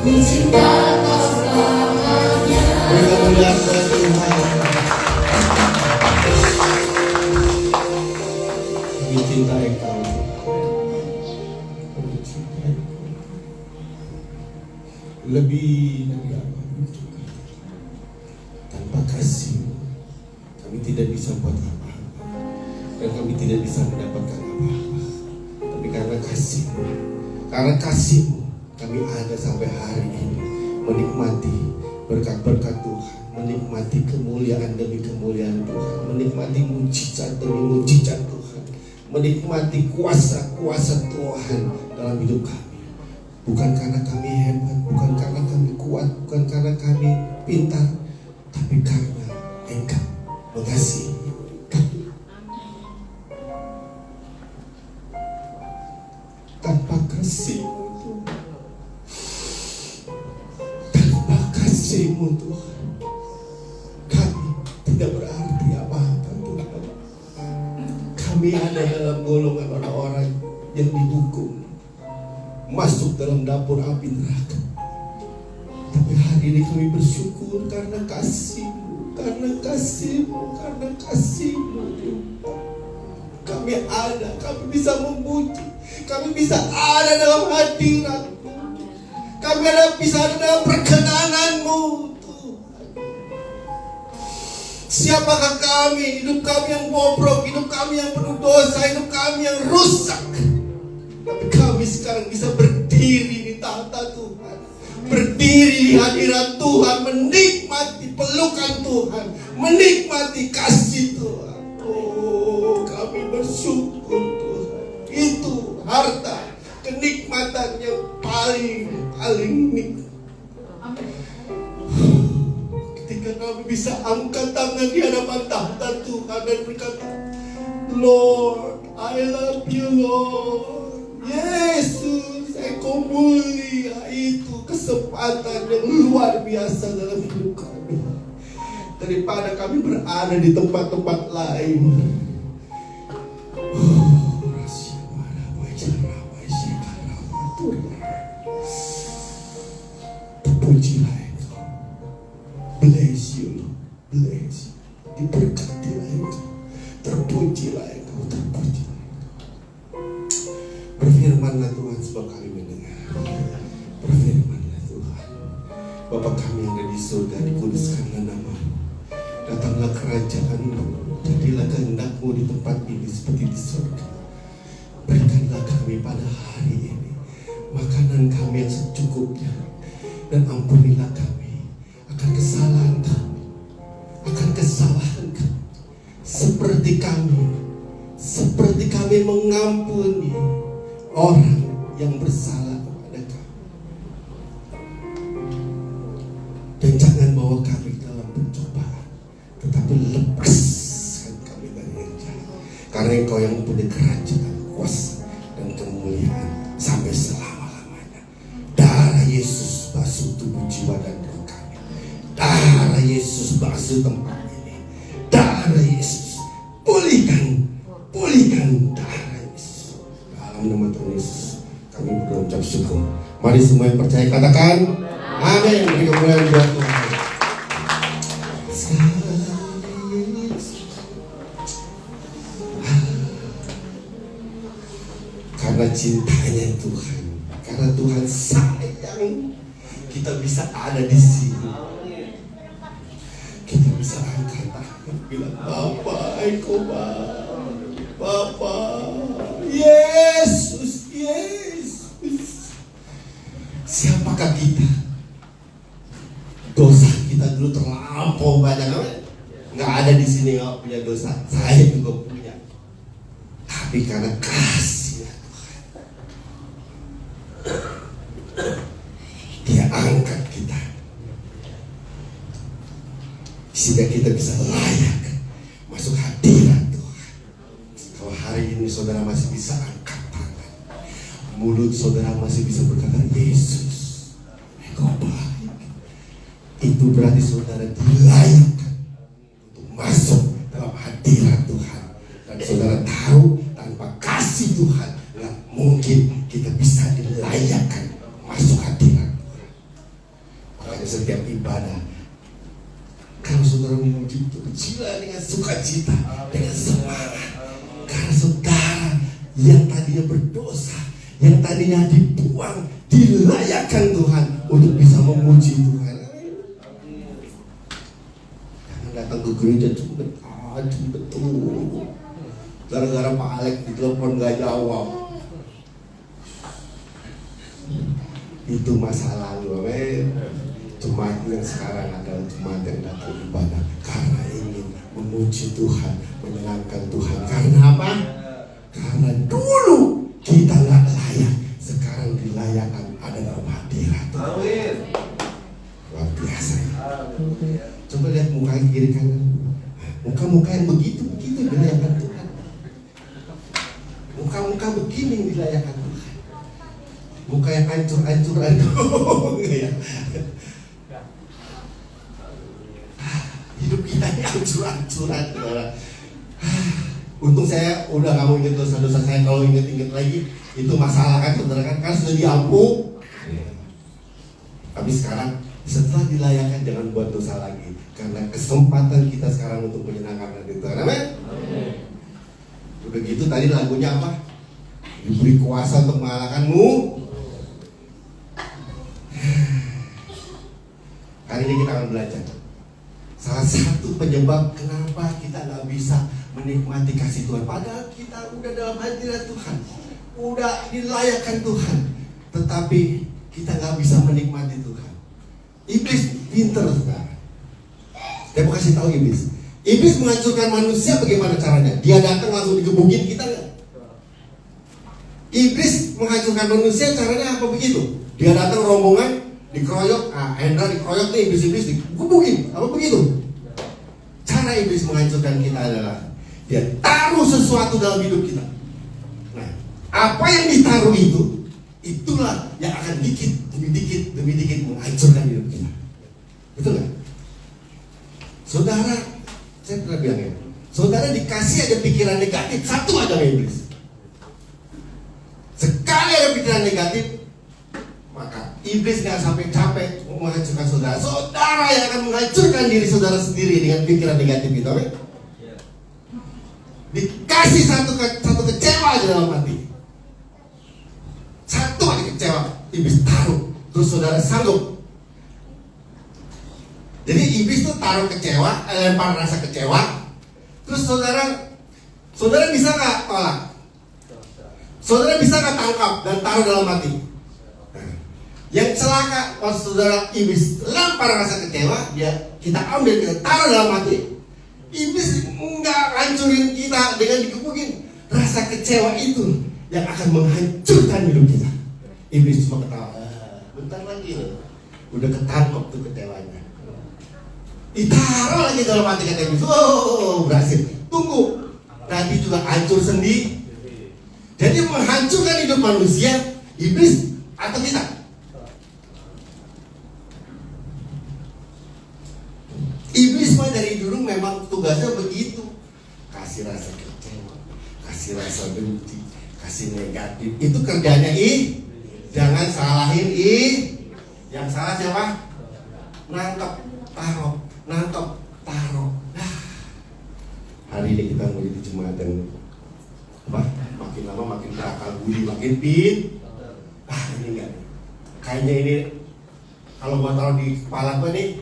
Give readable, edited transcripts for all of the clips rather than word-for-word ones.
Ku cinta Kau selamanya. Berkemuliaan Tuhan. Kami cinta Engkau. Kami cinta Engkau. Lebih dari apapun juga. Tanpa kasih-Mu kami tidak bisa buat apa-apa, dan kami tidak bisa mendapatkan apa-apa. Tapi karena kasih-Mu kami ada sampai hari ini, menikmati berkat-berkat Tuhan, menikmati kemuliaan demi kemuliaan Tuhan, menikmati mujizat demi mujizat Tuhan, menikmati kuasa-kuasa Tuhan dalam hidup kami. Bukan karena kami hebat, bukan karena kami kuat, bukan karena kami pintar, tapi karena Engkau mengasihi kami. Tanpa kasih-Mu Tuhan, tanpa kasih-Mu Tuhan, kami tidak berarti apa-apa Tuhan. Kami ada dalam golongan orang-orang yang dihukum, masuk dalam dapur api neraka. Tapi hari ini kami bersyukur karena kasih-Mu, karena kasih-Mu, karena kasih-Mu. Kami ada, kami bisa memuji, kami bisa ada dalam hadirat-Mu, kami bisa ada dalam perkenanan-Mu Tuhan. Siapakah kami? Hidup kami yang bobrok, hidup kami yang penuh dosa, hidup kami yang rusak. Tapi kami sekarang bisa berdiri di tahta Tuhan, berdiri di hadirat Tuhan, menikmati pelukan Tuhan, menikmati kasih Tuhan. Oh, kami bersyukur Tuhan. Itu harta kenikmatan yang paling nikmat. Ketika kami bisa angkat tangan di hadapan tahta Tuhan dan berkata, Lord, I love you Lord. Yesus, Engkau mulia. Itu kesempatan yang luar biasa dalam hidup kami, daripada kami berada di tempat-tempat lain. Terpujilah Engkau. Bless you, bless you. Diberkatilah Engkau. Terpujilah Engkau, terpujilah. Berfirmanlah Tuhan sebab kami mendengar. Berfirmanlah Tuhan. Bapa kami yang ada di surga, dikuduskanlah nama-Mu. Datanglah kerajaan-Mu, jadilah kehendak-Mu di tempat ini seperti di surga. Berikanlah kami pada hari ini makanan kami yang secukupnya, dan ampunilah kami akan kesalahan kami, seperti kami mengampuni orang yang bersalah kepada kami. Dan jangan bawa kami dalam pencobaan, tetapi lepaskan kami dari yang jahat. Karena Engkau yang mempunyai kerajaan, kuasa, dan kemuliaan sampai selama-lamanya. Darah Yesus basuh tubuh, jiwa, dan roh kami. Darah Yesus basuh tempat ini. Darah Yesus pulihkan darah Yesus. Dalam nama Tuhan Yesus kami berdoa ucap syukur. Mari semua yang percaya katakan amin. Beri kemuliaan buat Tuhan. Karena cintanya Tuhan, karena Tuhan sayang, kita bisa ada di sini. Kita bisa angkat tangan bilang, Bapa, Engkau Bapa, Yesus. Siapakah kita? Dosa kita dulu terlampau banyak. Nggak ada di sini nggak punya dosa. Saya juga punya. Tapi karena kasih Tuhan, Dia angkat kita sehingga kita bisa layak masuk hadirat Tuhan. Kalau hari ini saudara masih bisa angkat tangan, mulut saudara masih bisa berkata, Yesus, Engkau baik, itu berarti saudara dilayakkan untuk masuk dalam hadirat Tuhan. Dan saudara tahu, tanpa kasih Tuhan nggak mungkin kita bisa dilayakkan masuk hadirat Tuhan. setiap ibadah. Kalau saudara memuji pujilah dengan sukacita, dengan semangat. Karena saudara yang tadinya berdosa, yang tadinya dibuang, dilayakkan Tuhan untuk bisa memuji Tuhan. Jangan datang ke gereja cuma betul. Gara-gara Pak Alex ditelepon gak jawab. Itu masa lalu, amin. Jemaat yang sekarang adalah jemaat yang datang ibadah karena ingin memuji Tuhan, menyenangkan Tuhan. Karena apa? Karena dulu kita nggak layak, sekarang dilayakkan ada dalam hadirat. Amin. Luar biasa ya. Coba lihat muka kiri kanan, muka-muka yang begitu dilayakkan Tuhan. Muka-muka begini dilayakkan Tuhan. Muka yang hancur-hancuran ya. Hidup kita ini hancur-hancuran. Untung saya udah gak mau ingat dosa-dosa saya. Kalau inget-inget lagi itu masalah kan saudara kan sudah diampun. Tapi sekarang setelah dilayakkan jangan buat dosa lagi, karena kesempatan kita sekarang untuk menyenangkan hati Tuhan. Amin. Udah gitu tadi lagunya apa? Diberi kuasa untuk mengalahkanmu. Hari ini kita akan belajar salah satu penyebab kenapa kita nggak bisa menikmati kasih Tuhan. Padahal kita udah dalam hadirat Tuhan, udah dilayakkan Tuhan, tetapi kita nggak bisa menikmati Tuhan. Iblis pinter sekarang. Saya mau kasih tahu iblis. Iblis menghancurkan manusia bagaimana caranya? Dia datang langsung digebukin kita nggak? Iblis menghancurkan manusia caranya apa begitu? Dia datang rombongan dikeroyok, Hendra dikeroyok nih, iblis digebukin, apa begitu? Cara iblis menghancurkan kita adalah dia taruh sesuatu dalam hidup kita. Nah, apa yang ditaruh itu, itulah yang akan dikit demi dikit menghancurkan hidup kita. Betul nggak? Saudara, saya pernah bilang ya, saudara dikasih ada pikiran negatif, satu aja sama iblis. Sekali ada pikiran negatif, maka iblis nggak sampai capek menghancurkan saudara. Saudara yang akan menghancurkan diri saudara sendiri dengan pikiran negatif itu. Amin. Dikasih satu kecewa aja dalam hati, satu aja kecewa, iblis taruh, terus saudara sanggup. Jadi iblis tuh taruh kecewa, lempar rasa kecewa, terus saudara bisa nggak tolak? Saudara bisa nggak tangkap dan taruh dalam hati? Yang celaka pas saudara iblis lempar rasa kecewa, kita ambil, kita taruh dalam hati. Iblis nggak hancurin kita dengan dikebukin. Rasa kecewa itu yang akan menghancurkan hidup kita. Iblis cuma ketawa, bentar lagi udah ketangkep tuh kecewanya, ditaruh lagi dalam hati kata iblis. Oh, berhasil. Tunggu, nanti juga hancur sendiri. Jadi menghancurkan hidup manusia, iblis atau kita? Iblis mah dari dulu memang tugasnya begitu. Kasih rasa kecewa, kasih rasa benci, kasih negatif. Itu kerjanya jangan salahin yang salah siapa? Nangkep, taruh, nangkep, taruh. Hari ini kita menjadi jemaat yang makin lama makin berakal budi, makin ini enggak. Kayaknya ini kalau gua taruh di kepala gua nih,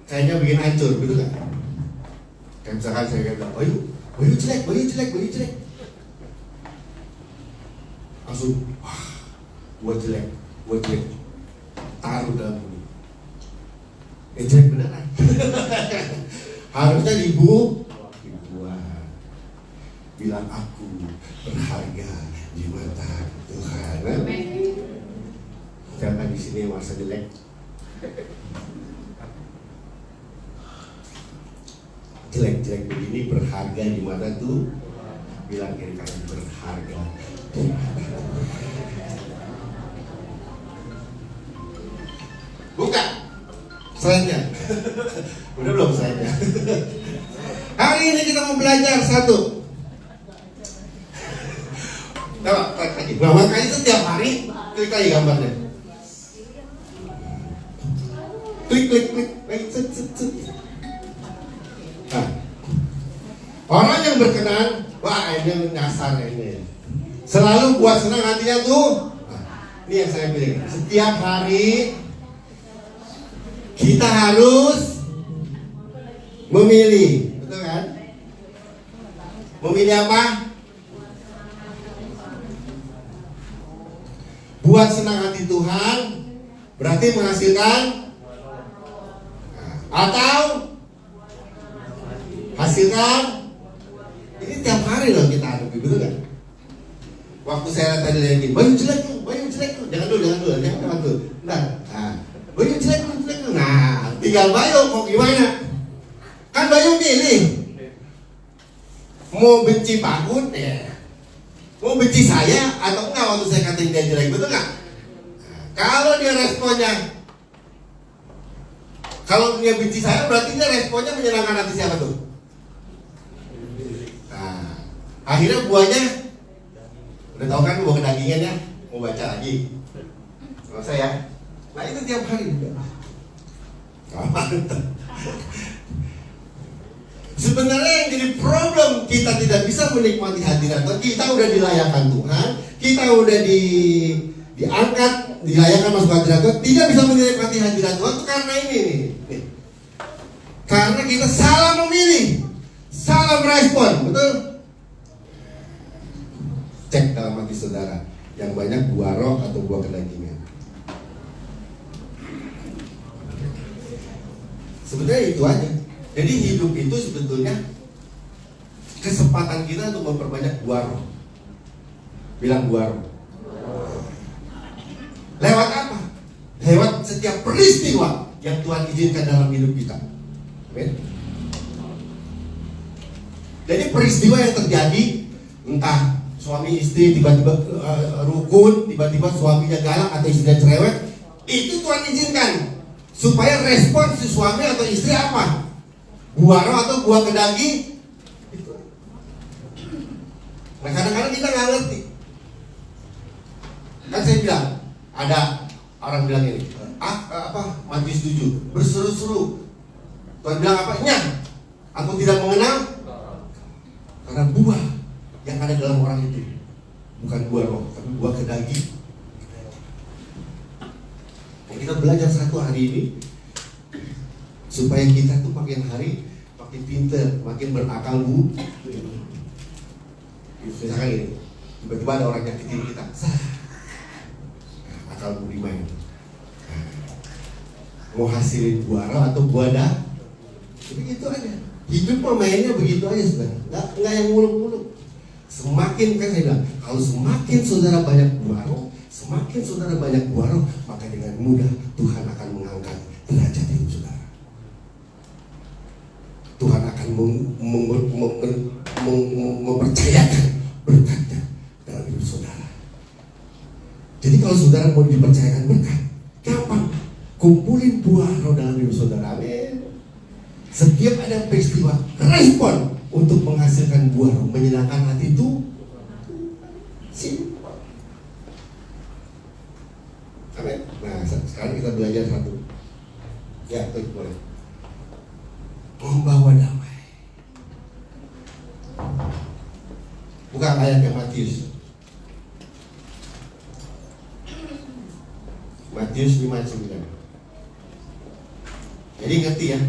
kayaknya bikin hancur, betul nggak? Kayak misalkan saya bilang, Bayu jelek. Langsung, gua jelek, taruh dalam bumi. Jelek beneran. Harusnya dibuang. Bilang aku berharga di mata Tuhan. Jangan di sini masa jelek. Jelek begini berharga di mata tuh, bilang kiri kanan berharga di mata. Buka slide-nya. Udah belum slide-nya? Hari ini kita mau belajar satu. Coba klik lagi. Nah, makanya setiap hari klik lagi gambarnya. Klik, klik, klik, klik, set, set, set. Nah, orang yang berkenan, wah ini nyasar ini. Selalu buat senang hatinya tuh. Nah, ini yang saya pilih. Setiap hari kita harus memilih, betul kan? Memilih apa? Buat senang hati Tuhan, berarti menghasilkan, atau hasilkan. Ini tiap hari loh kita hadapi, betul kan? Waktu saya tadi lagi, baju jelek tuh, jangan dulu, nah, baju jelek tuh, nah, tinggal Bayu mau gimana? Kan Bayu pilih, mau benci Pak Gun, ya, mau benci saya atau enggak waktu saya katain dia jelek, betul nggak? Kalau dia responnya, kalau dia benci saya, berarti dia responnya menyenangkan hati siapa tuh? Nah, akhirnya buahnya, udah tahu kan buah kedagingan ya, mau baca lagi, kalau saya, nah itu tiap hari juga. Sebenarnya yang jadi problem kita tidak bisa menikmati hadirat Tuhan. Kita udah dilayakkan Tuhan, kita udah diangkat, dilayakkan masuk hadirat Tuhan, tidak bisa menikmati hadirat Tuhan itu karena ini nih. Karena kita salah memilih, salah merespon, betul? Cek dalam hati saudara, yang banyak buah roh atau buah kedagingan. Sebenarnya itu aja. Jadi hidup itu sebetulnya kesempatan kita untuk memperbanyak buah roh. Bilang buah roh. Lewat apa? Lewat setiap peristiwa yang Tuhan izinkan dalam hidup kita. Amen. Jadi peristiwa yang terjadi, entah suami istri tiba-tiba rukun, tiba-tiba suaminya galak atau istrinya cerewet, itu Tuhan izinkan supaya respon si suami atau istri apa? Buah roh atau buah kedaging? Nah kadang-kadang kita nggak ngerti. Kan saya bilang, ada orang bilang ini, Matius 7 berseru-seru. Tuhan bilang apa? Nyah, aku tidak mengenal. Karena buah yang ada dalam orang itu bukan buah roh, tapi buah kedaging. Nah, kita belajar satu hari ini supaya kita tuh makin hari makin pinter, makin berakal bu. Misalkan ini, tiba-tiba ada orang nyakitin kita, akal budi main. Mau hasilin buah roh atau buah dah, begitu aja. Hidup pemainnya begitu aja sebenarnya, nggak yang muluk-muluk. Semakin kan saya bilang, kalau semakin saudara banyak buah roh, semakin saudara banyak buah roh, maka dengan mudah Tuhan akan mengangkat derajat hidup saudara. Tuhan akan mempercayakan berkatnya dalam hidup saudara. Jadi kalau saudara mau dipercayakan berkat, gampang, kumpulin buah roh dalam hidup saudara. Amin. Setiap ada peristiwa, respon untuk menghasilkan buah roh, menyenangkan hati itu simpel. Amin. Nah, sekarang kita belajar satu. Ya, klik boleh. Membawa damai. Bukan ayat yang Matius. Matius 5:9. Jadi ngerti ya.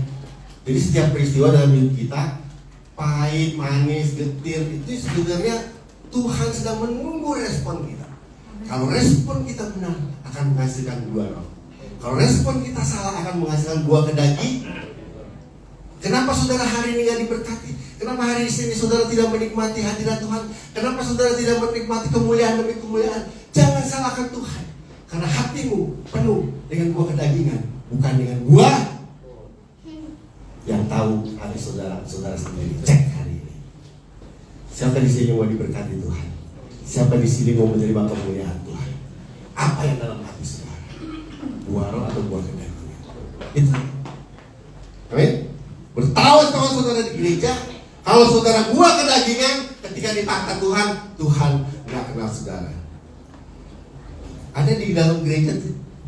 Jadi setiap peristiwa dalam hidup kita, pahit, manis, getir, itu sebenarnya Tuhan sedang menunggu respon kita. Kalau respon kita benar, akan menghasilkan buah roh. Kalau respon kita salah, akan menghasilkan buah kedaging. Kenapa saudara hari ini gak diberkati? Kenapa hari ini saudara tidak menikmati hadirat Tuhan? Kenapa saudara tidak menikmati kemuliaan demi kemuliaan? Jangan salahkan Tuhan, karena hatimu penuh dengan buah kedagingan, bukan dengan buah yang tahu hati saudara sendiri. Cek hari ini. Siapa di sini mau diberkati Tuhan? Siapa di sini mau menerima kemuliaan Tuhan? Apa yang dalam hati saudara? Buah roh atau buah kedagingan? Itu. Amin. Bertahun-tahun saudara di gereja, kalau saudara buah kedagingan, ketika ditata Tuhan nggak kenal saudara. Ada di dalam gereja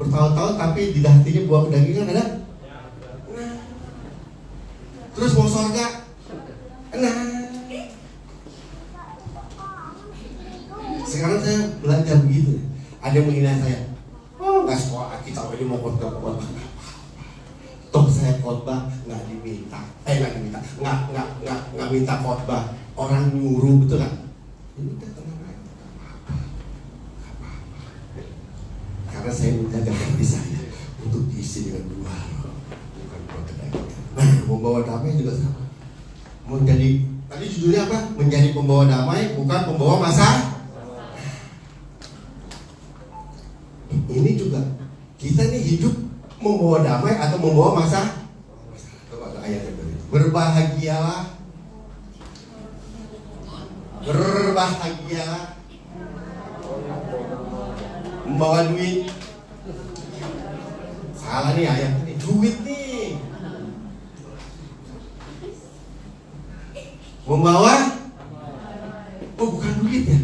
bertahun-tahun tapi di hatinya buah kedagingan ada? Nah. Terus mau surga? Nah. Sekarang saya belajar begitu. Ada yang menghina saya. Oh, nggak sekolah kita ini mau khotbah. Toh saya khotbah nggak diminta. Nggak minta khotbah. Orang nyuruh, betul kan? Ini udah tenang aja. Karena saya menjaga hati saya untuk diisi dengan dua roh, bukan buah kedagingan. Nah, membawa damai juga sama. Menjadi, tadi judulnya apa? Menjadi pembawa damai, bukan pembawa masalah. Ini juga kita nih hidup membawa damai atau membawa masalah. Coba ada ayatnya tadi. Berbahagialah, membawa duit. Salah nih ayat ini, duit nih. Membawa, oh bukan duit ya.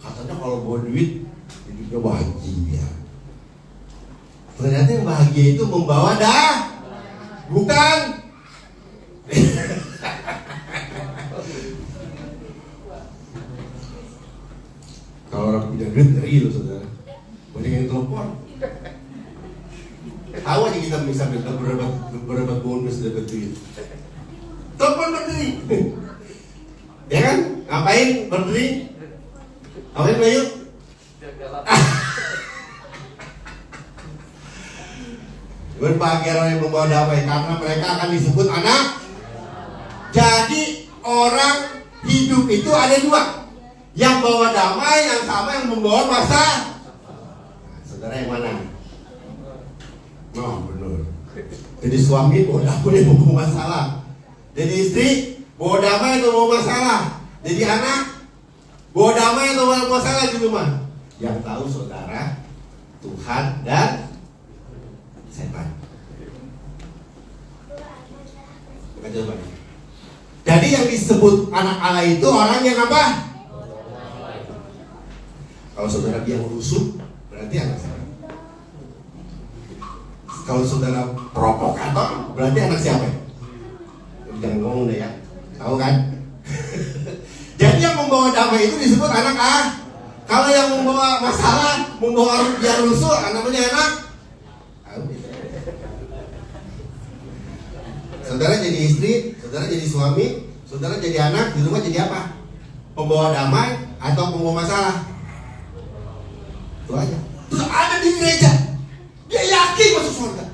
Katanya kalau bawa duit hidupnya bahagia. Ternyata yang bahagia itu membawa bukan. Kalau orang punya duit ngeri loh saudara. Mendingan telepon. Tahu aja kita bisa berdebat bonus dapat duit. Telepon berdiri. Ya kan? Ngapain berdiri? Ngapain Bayu? Berbahagia orang yang membawa damai karena mereka akan disebut anak. Jadi orang hidup itu ada dua, yang bawa damai, yang sama yang membawa masalah. Saudara yang mana? Oh benar. Jadi suami bawa damai yang membawa masalah. Jadi istri bawa damai atau bawa masalah. Jadi anak bawa damai atau bawa masalah di rumah. Yang tahu saudara, Tuhan dan setan. Coba. Jadi yang disebut anak Allah itu orang yang apa? Kalau saudara biang rusuh, berarti anak siapa? Kalau saudara provokator, berarti anak siapa? Jangan ngomong deh ya, tahu kan? Jadi yang membawa damai itu disebut anak Allah. Kalau yang membawa masalah, membawa biang rusuh, namanya anak. Saudara jadi istri, saudara jadi suami, saudara jadi anak, di rumah jadi apa? Pembawa damai atau pembawa masalah? Itu aja. Terus ada di gereja, dia yakin masuk surga.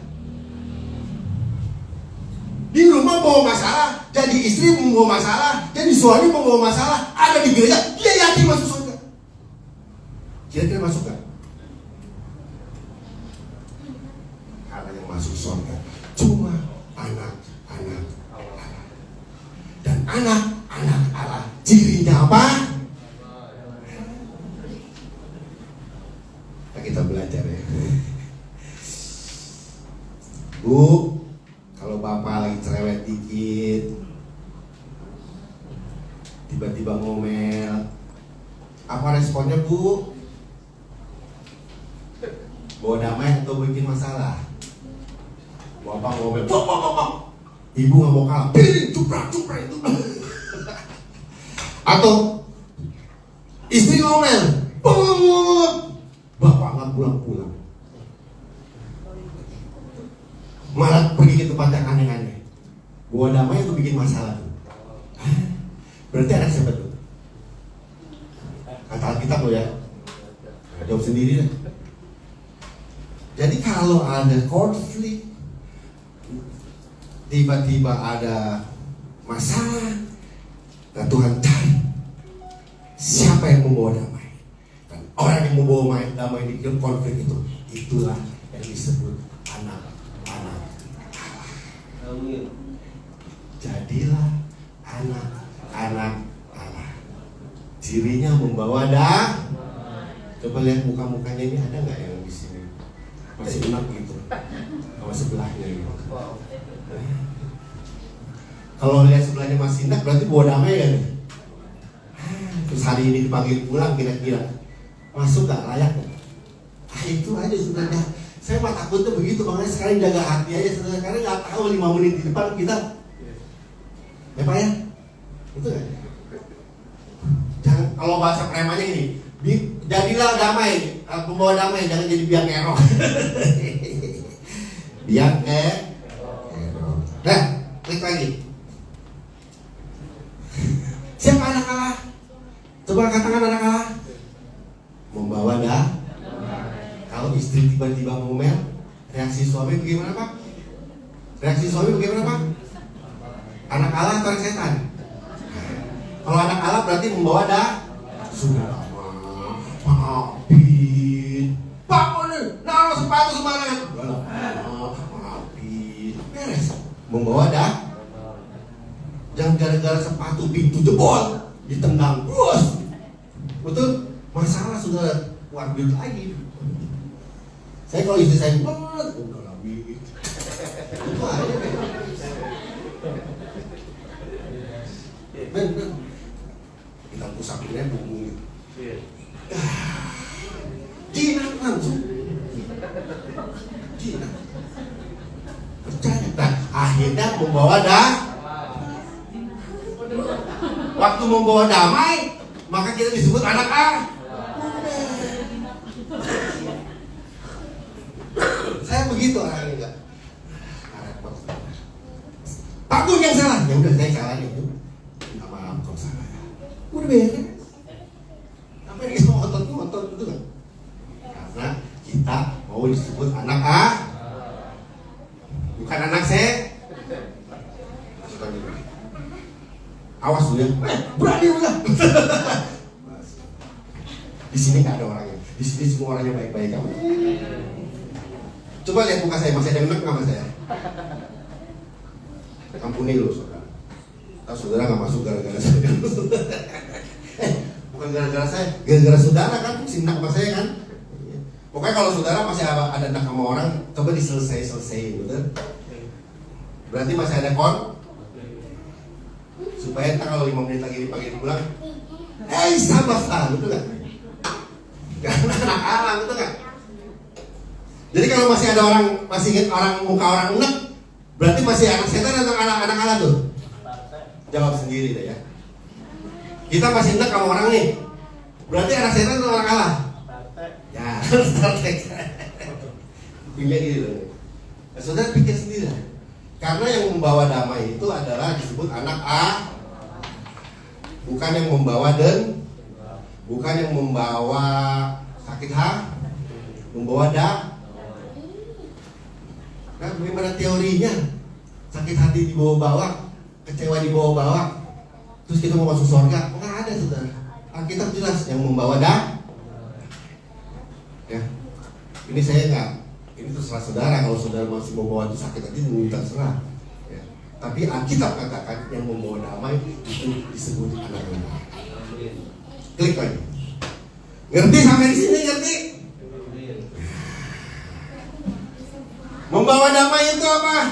Di rumah bawa masalah, jadi istri membawa masalah, jadi suami membawa masalah, ada di gereja, dia yakin masuk surga. Kira-kira masuk gak? Karena yang masuk surga cuma anak Allah. Dan anak Allah cirinya apa? Nah, kita belajar ya. Bu, kalau bapak lagi cerewet dikit, tiba-tiba ngomel, apa responnya bu? Bawa damai atau bikin masalah? Bapak ngomel, ibu nggak mau kalah, cuprak itu. Atau istri ngomel, bapak nggak pulang. Malah pergi ke tempat yang aneh-aneh. Bawa damai itu bikin masalah tuh. Berarti anak siapa tuh? Kata Alkitab lo ya. Jawab sendiri deh. Jadi kalau ada konflik, tiba-tiba ada masalah, nah Tuhan cari siapa yang membawa damai. Dan orang yang membawa damai di konflik itu, itulah yang disebut anak Allah. Jadilah anak Allah. Cirinya membawa damai. Coba lihat muka-mukanya ini, ada nggak yang di sini masih enak gitu, sama sebelahnya gitu. Kalau lihat sebelahnya masih enak, berarti bawa damai kan? Terus hari ini dipanggil pulang, kira-kira masuk gak, layak gak? Itu aja sebenarnya. Saya mah takutnya begitu, makanya sekarang jaga hati aja saudara, karena nggak tahu 5 menit di depan kita, ya Pak ya, itu kan? Jangan, kalau bahasa premannya ini, jadilah damai, pembawa damai, jangan jadi biang kerok. Biang kerok. Nah, klik lagi. Siapa anak Allah? Coba katakan anak Allah. Membawa dah. Kalau istri tiba-tiba ngomel, reaksi suami bagaimana Pak? Reaksi suami bagaimana Pak? Anak Allah atau setan? Kalau anak Allah berarti membawa dah. Sudah lama, maafin. Pak boleh, naruh sepatu sembarangan. Maafin. Beres. Membawa dah. Jangan gara-gara sepatu pintu jebol, ditendang. Bos. Betul? Masalah sudah wajib lagi. Saya kalau istri saya banget, udah lebih. Itu aja. Bener. Kita pusapinnya bumbu gitu. Jinak langsung. Jinak. Percaya. Nah, akhirnya membawa waktu membawa damai, maka kita disebut anak A. Saya begitu orangnya enggak. Pak Gun yang salah. Ya udah saya salah itu. Minta maaf kalau salah. Udah beres. Apa yang kita ngotot itu kan? Karena kita mau disebut anak A, bukan anak C. Awas dulu ya. Berani udah. Di sini nggak ada orangnya. Di sini semua orangnya baik-baik kamu. Coba lihat muka saya, masih ada enak nggak mas saya? Ampuni lu saudara. Tahu saudara nggak masuk gara-gara saya. Bukan gara-gara saya, gara-gara saudara kan sinak sama saya kan. Pokoknya kalau saudara masih ada enak sama orang, coba diselesai-selesai, betul? Berarti masih ada supaya entah kalau 5 menit lagi dipanggil pulang, sabar, betul nggak? Karena anak alam, betul nggak? Jadi kalau masih ada orang, masih ingat orang muka orang enak, berarti masih anak setan atau anak Allah tuh? Jawab sendiri deh ya. Kita masih enak sama orang nih, berarti anak setan atau anak Allah? Ya, strateg. Punya gitu loh. Nah, saudara pikir sendiri lah. Karena yang membawa damai itu adalah disebut anak A, bukan yang membawa bukan yang membawa sakit hati, membawa Nah, bagaimana teorinya? Sakit hati dibawa-bawa, kecewa dibawa-bawa, terus kita mau masuk surga? Nggak ada saudara. Alkitab jelas yang membawa ya. Ini saya nggak. Ini terserah saudara, kalau saudara masih membawa itu sakit hati, terserah. Ya. Tapi Alkitab katakan yang membawa damai itu disebut anak Allah. Klik lagi. Ngerti sampai di sini? Ngerti? Membawa damai itu apa?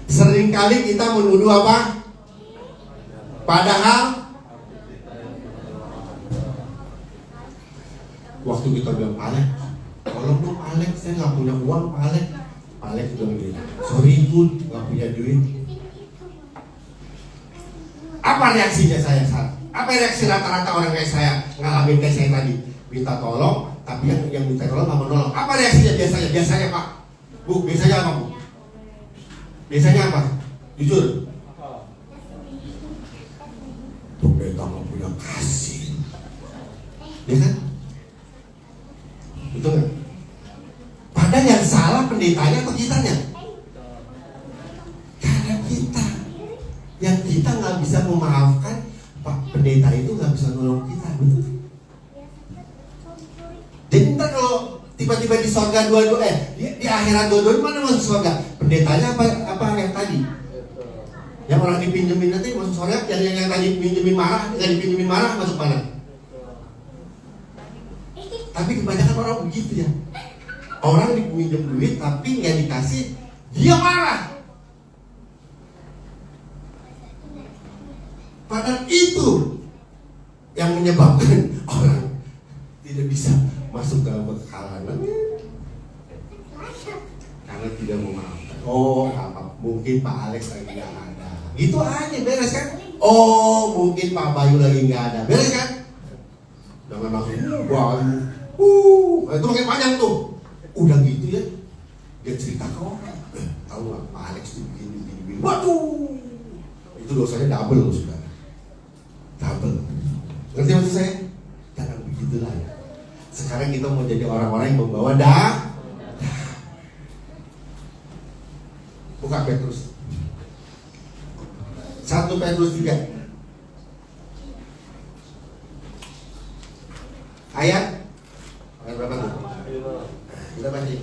Seringkali kita menuduh apa? Padahal waktu kita bilang Pak tolong dong Pak saya nggak punya uang Pak Alex sudah begini, sorry Bun, nggak punya duit. Apa reaksinya saya saat? Apa reaksi rata-rata orang kayak saya ngalamin kayak saya tadi? Minta tolong, tapi yang minta tolong nggak mau nolong. Apa reaksinya biasanya? Biasanya Pak, Bu, biasanya apa Bu? Biasanya apa? Jujur. Pendeta nggak punya kasih, ya kan? Betul nggak? Padahal yang salah pendetanya atau kitanya? Karena kita, yang kita nggak bisa memaafkan, Pak pendeta itu nggak bisa nolong kita, betul? Jadi ntar kalau tiba-tiba di surga di akhirat dua-dua mana masuk surga? Pendetanya apa yang tadi? Yang orang dipinjemin nanti masuk surga, yang tadi pinjemin marah, nggak dipinjemin marah masuk mana? Tapi kebanyakan orang begitu ya. Orang dipinjam duit tapi nggak dikasih, dia marah. Padahal itu yang menyebabkan orang tidak bisa dalam kekalahan karena tidak memaafkan. Oh, apa? Mungkin Pak Alex lagi nggak ada. Gitu aja, beres kan? Oh, mungkin Pak Bayu lagi nggak ada, beres kan? Jangan langsung Bayu, itu makin panjang tuh. Udah gitu ya, dia cerita ke orang. Tahu nggak Pak Alex itu begini. Waduh, itu dosanya double loh, saudara. Double. Ngerti maksud saya? Jangan begitulah ya. Sekarang kita mau jadi orang-orang yang membawa buka Petrus 1 Petrus 3 ayat berapa tuh? Kita baca.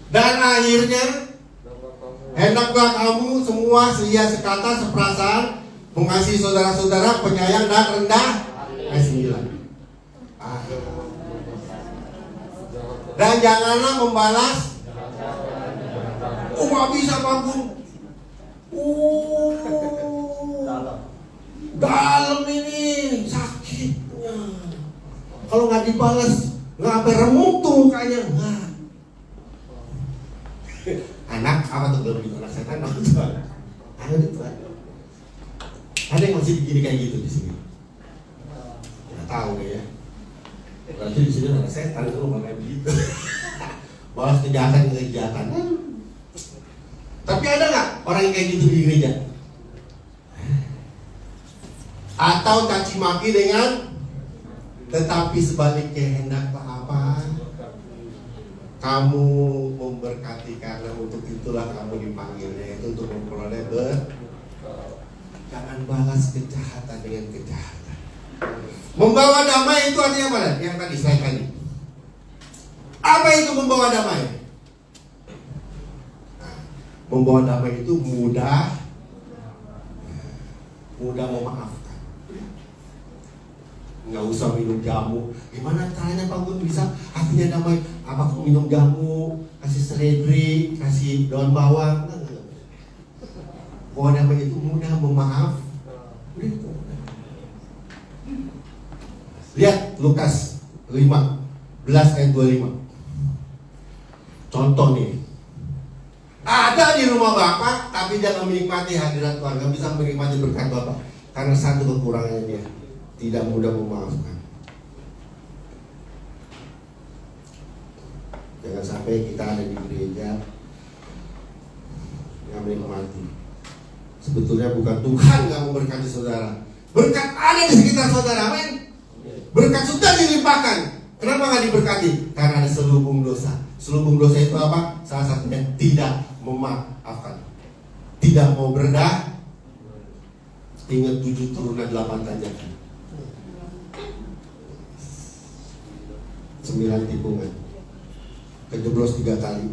Dan akhirnya hendaklah kamu semua seia sekata seperasaan, mengasihi saudara-saudara, penyayang dan rendah. Ayat 9. Dan janganlah membalas. Nggak bisa Pak Gun. Dalam ini sakitnya. Kalau nggak dibalas, nggak sampai remuk tuh mukanya. Anak apa tuh belum gitu, anak setan apa tuh? Anak itu ada yang masih begini kayak gitu di sini. Nggak tahu ya. Berarti di sini ada setan itu kayak begitu. Balas kejahatan ke kejahatan. Tapi ada nggak orang yang kayak gitu di gereja? Atau caci maki dengan, tetapi sebaliknya hendaklah apa? Kamu memberkati, karena untuk itulah kamu dipanggil, yaitu untuk memperoleh jangan balas kejahatan dengan kejahatan. Membawa damai itu artinya apa? Yang tadi saya tadi. Apa itu membawa damai? Membawa damai itu mudah memaafkan. Nggak usah minum jamu. Gimana caranya Pak Gun bisa hatinya damai? Apa minum jamu, kasih seledri, kasih daun bawang? Membawa damai itu mudah memaaf. Udah itu. Lihat Lukas 15 ayat 25. Contoh nih. Ada di rumah Bapak, tapi dia nggak menikmati hadirat Tuhan, nggak bisa menikmati berkat Bapak, karena satu kekurangannya dia, tidak mudah memaafkan. Jangan sampai kita ada di gereja nggak menikmati. Sebetulnya bukan Tuhan nggak memberkati saudara, berkat ada di sekitar saudara, men. Berkat sudah dilimpahkan. Kenapa nggak diberkati? Karena ada selubung dosa. Selubung dosa itu apa? Salah satunya tidak memaafkan, tidak mau berdah. Ingat 7 turunan 8 tanjakan, 9 tikungan, kejeblos 3 kali.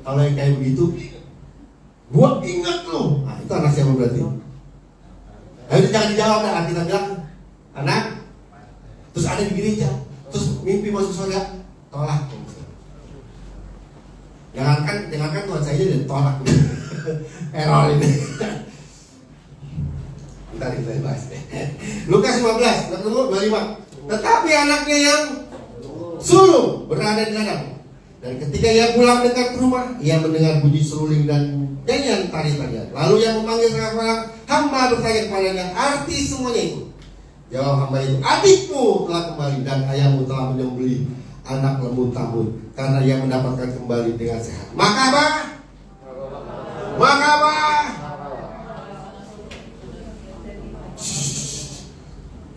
Kalau yang kayak begitu, gua ingat loh. Nah, itu anak siapa berarti? Ayo jangan dijawab dah. Kita bilang anak, terus ada di gereja, terus mimpi masuk surga, tolak. Jangankan Tuhan saya jadi tolak. Error ini. Ntar kita bahas. Lukas 15, 25. Tetapi anaknya yang sulung berada di ladang. Dan ketika ia pulang dekat rumah, ia mendengar bunyi seruling dan nyanyian tari-tarian. Lalu ia memanggil seorang hamba, bertanya kepadanya arti semuanya itu. Jawab hamba itu, adikmu telah kembali dan ayahmu telah menyembelih anak lembu tambun, karena ia mendapatkan kembali dengan sehat. Maka apa?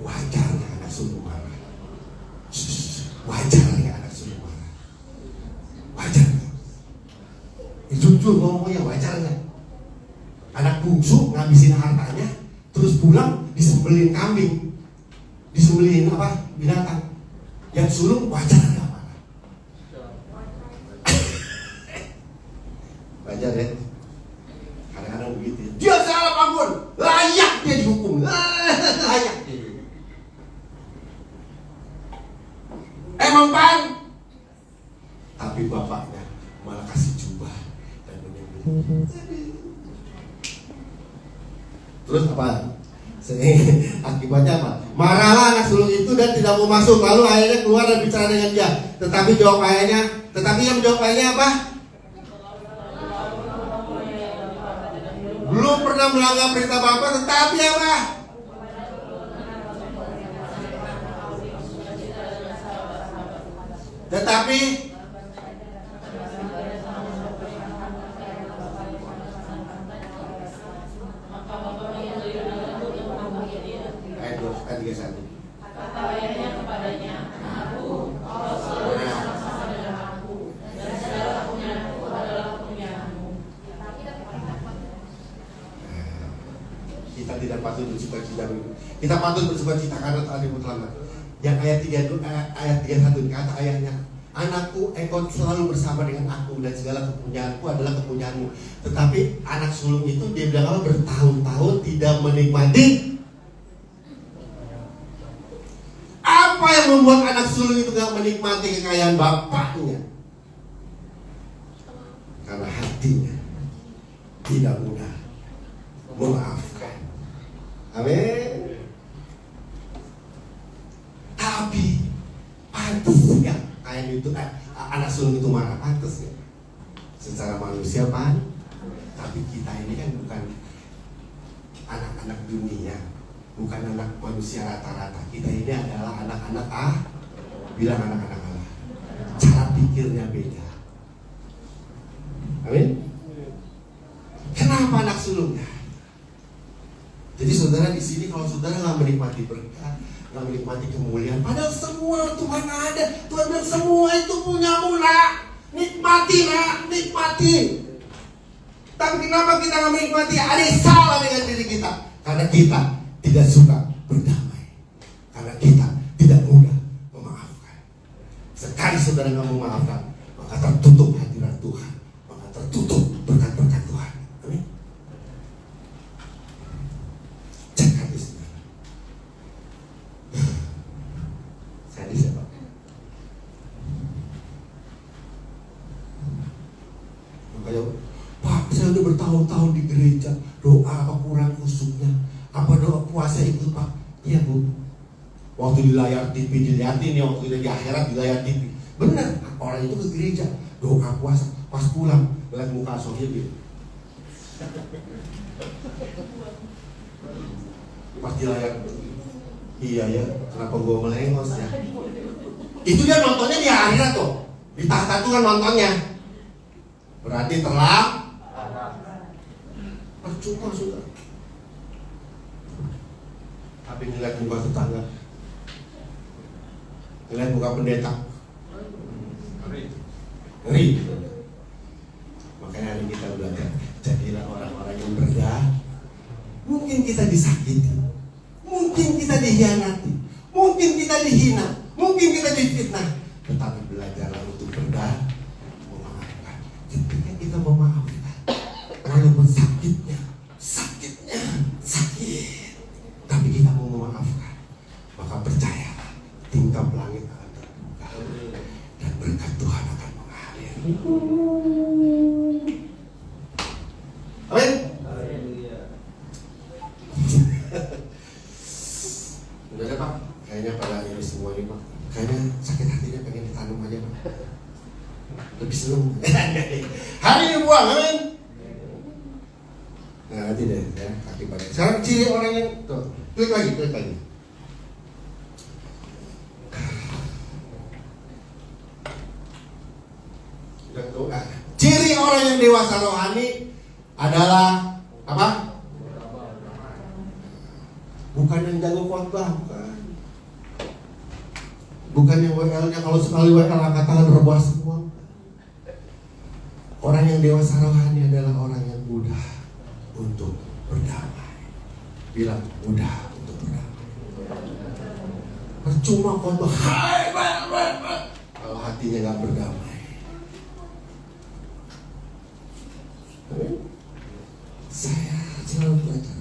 Wajarnya anak sulung marah. Wajarnya anak sulung marah. Wajar. Jujur ngomongnya wajarnya. Anak bungsu ngabisin hartanya, terus pulang disembelin kambing, disembelin apa? Binatang. Yang sulung wajar nggak marah? Wajar ya. Kadang-kadang begitu ya. Dia salah Pak Gun, layak dia dihukum, layak dia. Mempan, tapi bapaknya malah kasih jubah dan menyembelih. Terus apa? Akibatnya apa? Marahlah anak sulung itu dan tidak mau masuk. Lalu ayahnya keluar dan bicara dengan dia. Tetapi yang menjawab ayahnya apa? Belum pernah melanggar perintah Bapa, tetapi apa? Tetapi ayat 31. Kata ayahnya kepadanya, Anakku, kau selalu bersama-sama dengan aku, dan segala punyaku adalah punyamu. Kita tidak patut bersukacita. Kita patut bersukacita karena telah diselamatkan. Yang ayat 31 kata ayahnya, anakku, engkau selalu bersama dengan aku dan segala kepunyaanku adalah kepunyaanmu. Tetapi anak sulung itu dia bilang apa? Bertahun-tahun tidak menikmati. Apa yang membuat anak sulung itu gak menikmati kekayaan bapaknya? Karena hatinya tidak mudah memaafkan. Amin. Tapi pantas ya kayak itu anak sulung itu marah, pantas ya. Secara manusia tapi kita ini kan bukan anak-anak dunia, bukan anak manusia rata-rata. Kita ini adalah anak-anak bilang anak-anak Allah. Cara pikirnya beda. Amin. Kenapa anak sulungnya? Jadi saudara di sini kalau saudara nggak menikmati berkat, nggak menikmati kemuliaan, padahal semua Tuhan ada. Tuhan bilang semua itu punyamu nak, nikmati nak, nikmati. Tapi kenapa kita nggak menikmati? Ada yang salah dengan diri kita, karena kita tidak suka berdamai, karena kita tidak mudah memaafkan. Sekali saudara nggak memaafkan, maka tertutup hadirat Tuhan, maka tertutup berkat-berkat Tuhan. Amin. Cek hati saudara. Saya siapa? Makanya, Pak, saya udah bertahun-tahun di gereja, doa apa kurang kusuknya? Apa doa puasa itu Pak? Iya Bu. Waktu di layar TV dilihatin ya, waktu di akhirat di layar TV. Benar, orang itu ke gereja, doa puasa, pas pulang lihat muka Sohib gitu. Pas di layar, iya ya, kenapa gue melengos ya? Itu dia nontonnya di akhirat tuh, di tahta tuh kan nontonnya. Berarti telah percuma sudah. Tapi ngeliat muka tetangga, ngeliat muka pendeta, ngeri. Makanya hari kita belajar, jadilah orang-orang yang berdah. Mungkin kita disakiti, mungkin kita dikhianati, mungkin kita dihina, mungkin kita difitnah, tetapi belajarlah untuk berdah, memaafkan. Ketika kita memaafkan, walaupun sakit, tapi kita mau memaafkan, maka percayalah, tingkap langit akan terbuka dan berkat Tuhan akan mengalir. Amin. Udah deh Pak, kayaknya pada ini semua ini Pak, kayaknya sakit hatinya pengen ditanam aja Pak, lebih seneng. Hari ini buang, amin. Nah nanti deh ya, kaki badan. Sekarang ciri orang yang tuh, klik lagi. Ciri orang yang dewasa rohani adalah apa? Bukan yang jago khotbah, bukan yang WL-nya kalau sekali WL angkat tangan rebah semua. Orang yang dewasa rohani adalah orang yang mudah untuk berdamai. Bilang mudah untuk berdamai. Percuma khotbah, kalau hatinya nggak berdamai. Saya selalu belajar.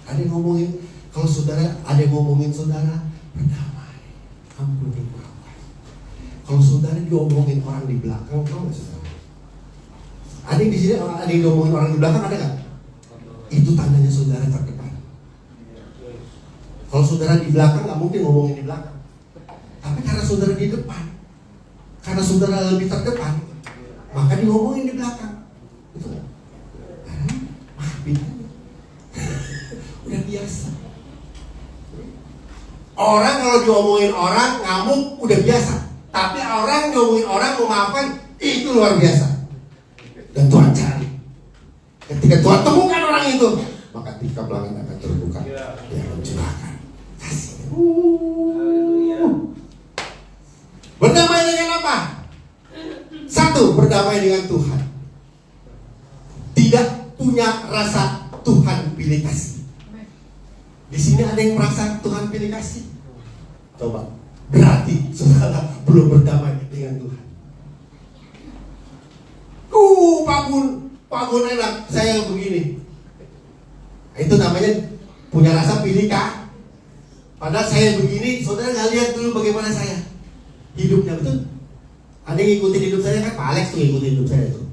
Ada yang ngomongin, kalau saudara, ada yang ngomongin saudara, berdamai, ampuni, maafkan. Kalau saudara diomongin orang di belakang, tahu nggak saudara? Ada yang di sini, ada yang ngomongin orang di belakang, ada nggak? Itu tandanya saudara terdepan. Kalau saudara di belakang nggak mungkin ngomongin di belakang. Tapi karena saudara di depan, karena saudara lebih terdepan, maka diomongin di belakang. Betul nggak? Maafin. Udah biasa. Orang kalau diomongin orang ngamuk udah biasa. Tapi orang diomongin orang memaafkan itu luar biasa. Dan Tuhan cari. Ketika Tuhan temukan orang itu, maka tingkap langit akan terbuka. Dia mencurahkan kasih. Berdamai dengan apa? Satu, berdamai dengan Tuhan. Tidak punya rasa Tuhan pilih kasih. Di sini ada yang merasa Tuhan pilih kasih. Coba, berarti saudara belum berdamai dengan Tuhan. Pak Gun enak, saya begini. Itu namanya punya rasa pilih kah? Padahal saya begini, saudara nggak lihat dulu bagaimana saya hidupnya, betul? Ada yang ngikutin hidup saya kan? Pak Alex tuh ngikutin hidup saya tuh.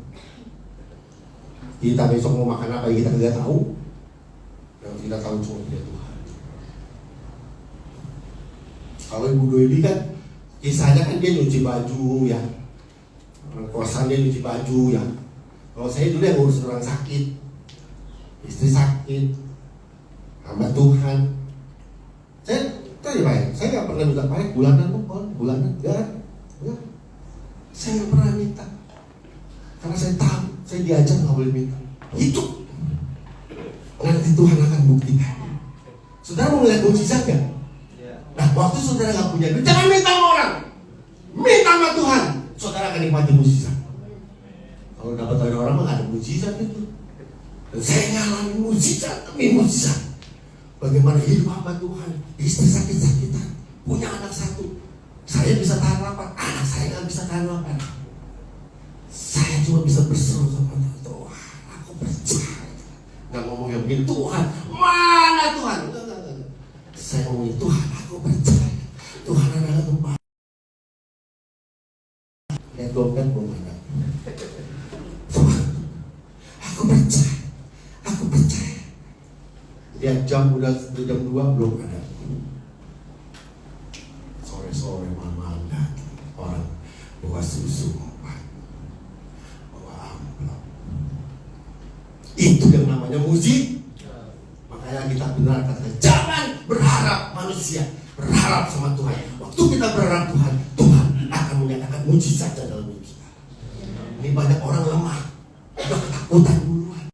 Kita besok mau makan apa kita nggak tahu. Yang kita tahu cuma dia Tuhan. Kalau Ibu Doidi kan kisahnya kan dia nyuci baju ya, kosan dia nyuci baju ya. Kalau saya dulu yang ngurus orang sakit, istri sakit, hamba Tuhan. Saya tadi Pak, saya nggak pernah minta Pak bulanan kok, bulanan enggak. Saya nggak pernah minta, karena saya tahu saya diajar nggak boleh minta. Itu nanti Tuhan akan buktikan. Saudara mau melihat mujizat nggak? Nah, waktu saudara nggak punya duit, jangan minta sama orang, minta sama Tuhan. Saudara akan nikmati mujizat. Kalau dapat dari orang mah nggak ada mujizat itu. Dan saya ngalamin mujizat demi mujizat. Bagaimana hidup hamba Tuhan, istri sakit-sakitan, punya anak satu. Saya bisa tahan lapar, anak saya nggak bisa tahan lapar. Saya cuma bisa berseru sama Tuhan, aku percaya. Nggak ngomong yang begini, Tuhan, mana Tuhan? Enggak. Saya ngomong Tuhan, aku percaya. Tuhan adalah tempat. Lihat dompet belum ada. Tuhan, aku percaya. Lihat jam udah jam 2 belum ada. Sore malam orang bawa susu, bawa amplop. Itu yang namanya mujizat. Makanya kita benar kata jangan berharap manusia, berharap sama Tuhan. Waktu kita berharap Tuhan, Tuhan akan menyatakan mujizat dalam hidup kita. Ini banyak orang lemah, udah ketakutan duluan.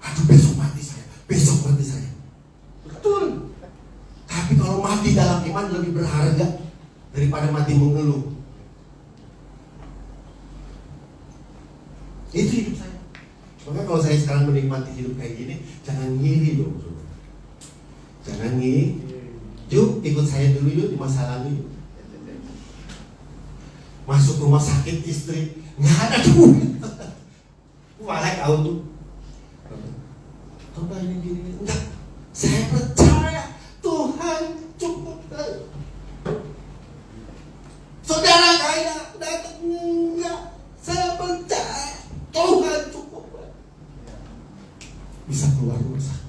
Aduh besok mati saya. Betul. Tapi kalau mati dalam iman lebih berharga daripada mati mengeluh. Itu hidup saya. Makanya kalau saya sekarang menikmati hidup kayak gini, jangan ngiri dong. Jangan ngiri. Yuk ikut saya dulu yuk di masa lalu yuk. Masuk rumah sakit istri nggak ada duit. Walek kau tuh. Coba ini gini. Enggak. Saya percaya Tuhan cukup. Saudara kaya datang enggak. Saya percaya Tuhan cukup. Bisa keluar rumah sakit.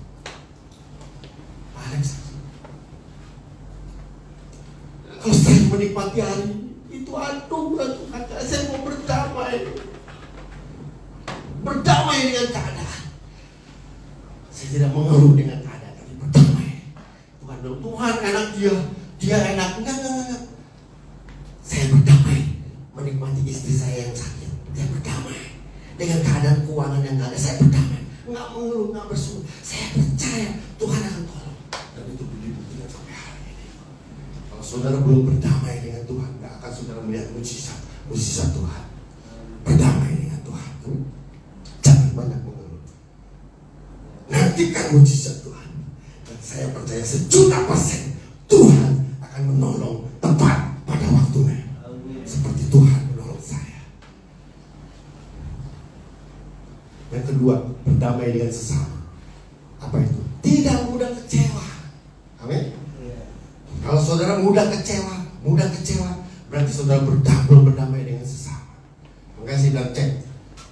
Alex. Kalau saya menikmati hari ini, itu anugerah Tuhan. Saya mau berdamai dengan keadaan. Saya tidak mengeluh dengan keadaan, tapi berdamai. Tuhan bilang, Tuhan enak dia enak. Enggak. Saya berdamai menikmati istri saya yang sakit. Saya berdamai dengan keadaan keuangan yang nggak ada. Saya berdamai, nggak mengeluh, nggak bersuara. Saya percaya Tuhan akan tolong. Dan itu dibuktikan sampai hari ini. Kalau saudara belum berdamai dengan Tuhan, nggak akan saudara melihat mujizat Tuhan. Berdamai dengan Tuhan. Jangan banyak mengeluh. Nantikan mujizat Tuhan. Dan saya percaya 1.000% Tuhan akan menolong tepat pada waktunya. Seperti Tuhan menolong saya. Yang kedua, berdamai dengan sesama. Apa itu? Tidak mudah kecewa. Amin. Kalau saudara mudah kecewa, berarti saudara belum berdamai dengan sesama. Makanya saya bilang cek.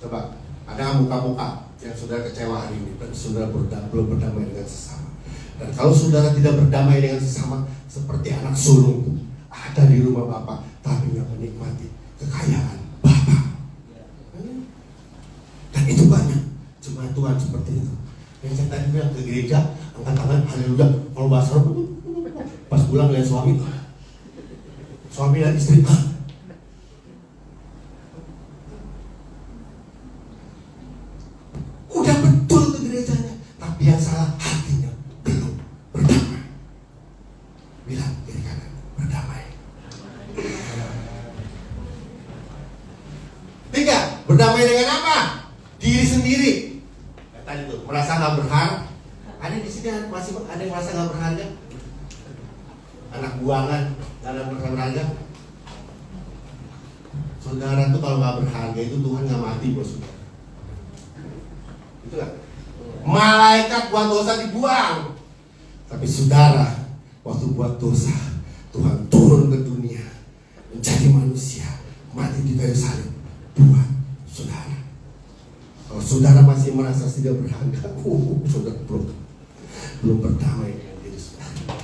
Coba, Ada muka-muka yang saudara kecewa hari ini dan saudara belum berdamai dengan sesama. Dan kalau saudara tidak berdamai dengan sesama, seperti anak sulung ada di rumah Bapak, tapi nggak menikmati kekayaan Bapak. Dan itu banyak jemaat Tuhan seperti itu. Yang saya tadi bilang ke gereja, angkat tangan, haleluya. Kalau bahasa Arab, pas pulang lihat suami dan istri, udah betul ke gerejanya, tapi yang salah hatinya belum berdamai. Bilang kiri kanan, berdamai. 3, berdamai dengan apa? Diri sendiri. Tadi tuh merasa nggak berharga. Ada di sini masih ada yang merasa nggak berharga. Anak buangan, nggak ada berharga. Saudara tuh kalau nggak berharga itu Tuhan nggak mati bos. Itu kan? Malaikat buat dosa dibuang. Tapi saudara, waktu buat dosa, Tuhan turun ke dunia, menjadi manusia, mati di kayu salib buat saudara. Kalau saudara masih merasa tidak berharga, saudara belum berdamai dengan diri saudara.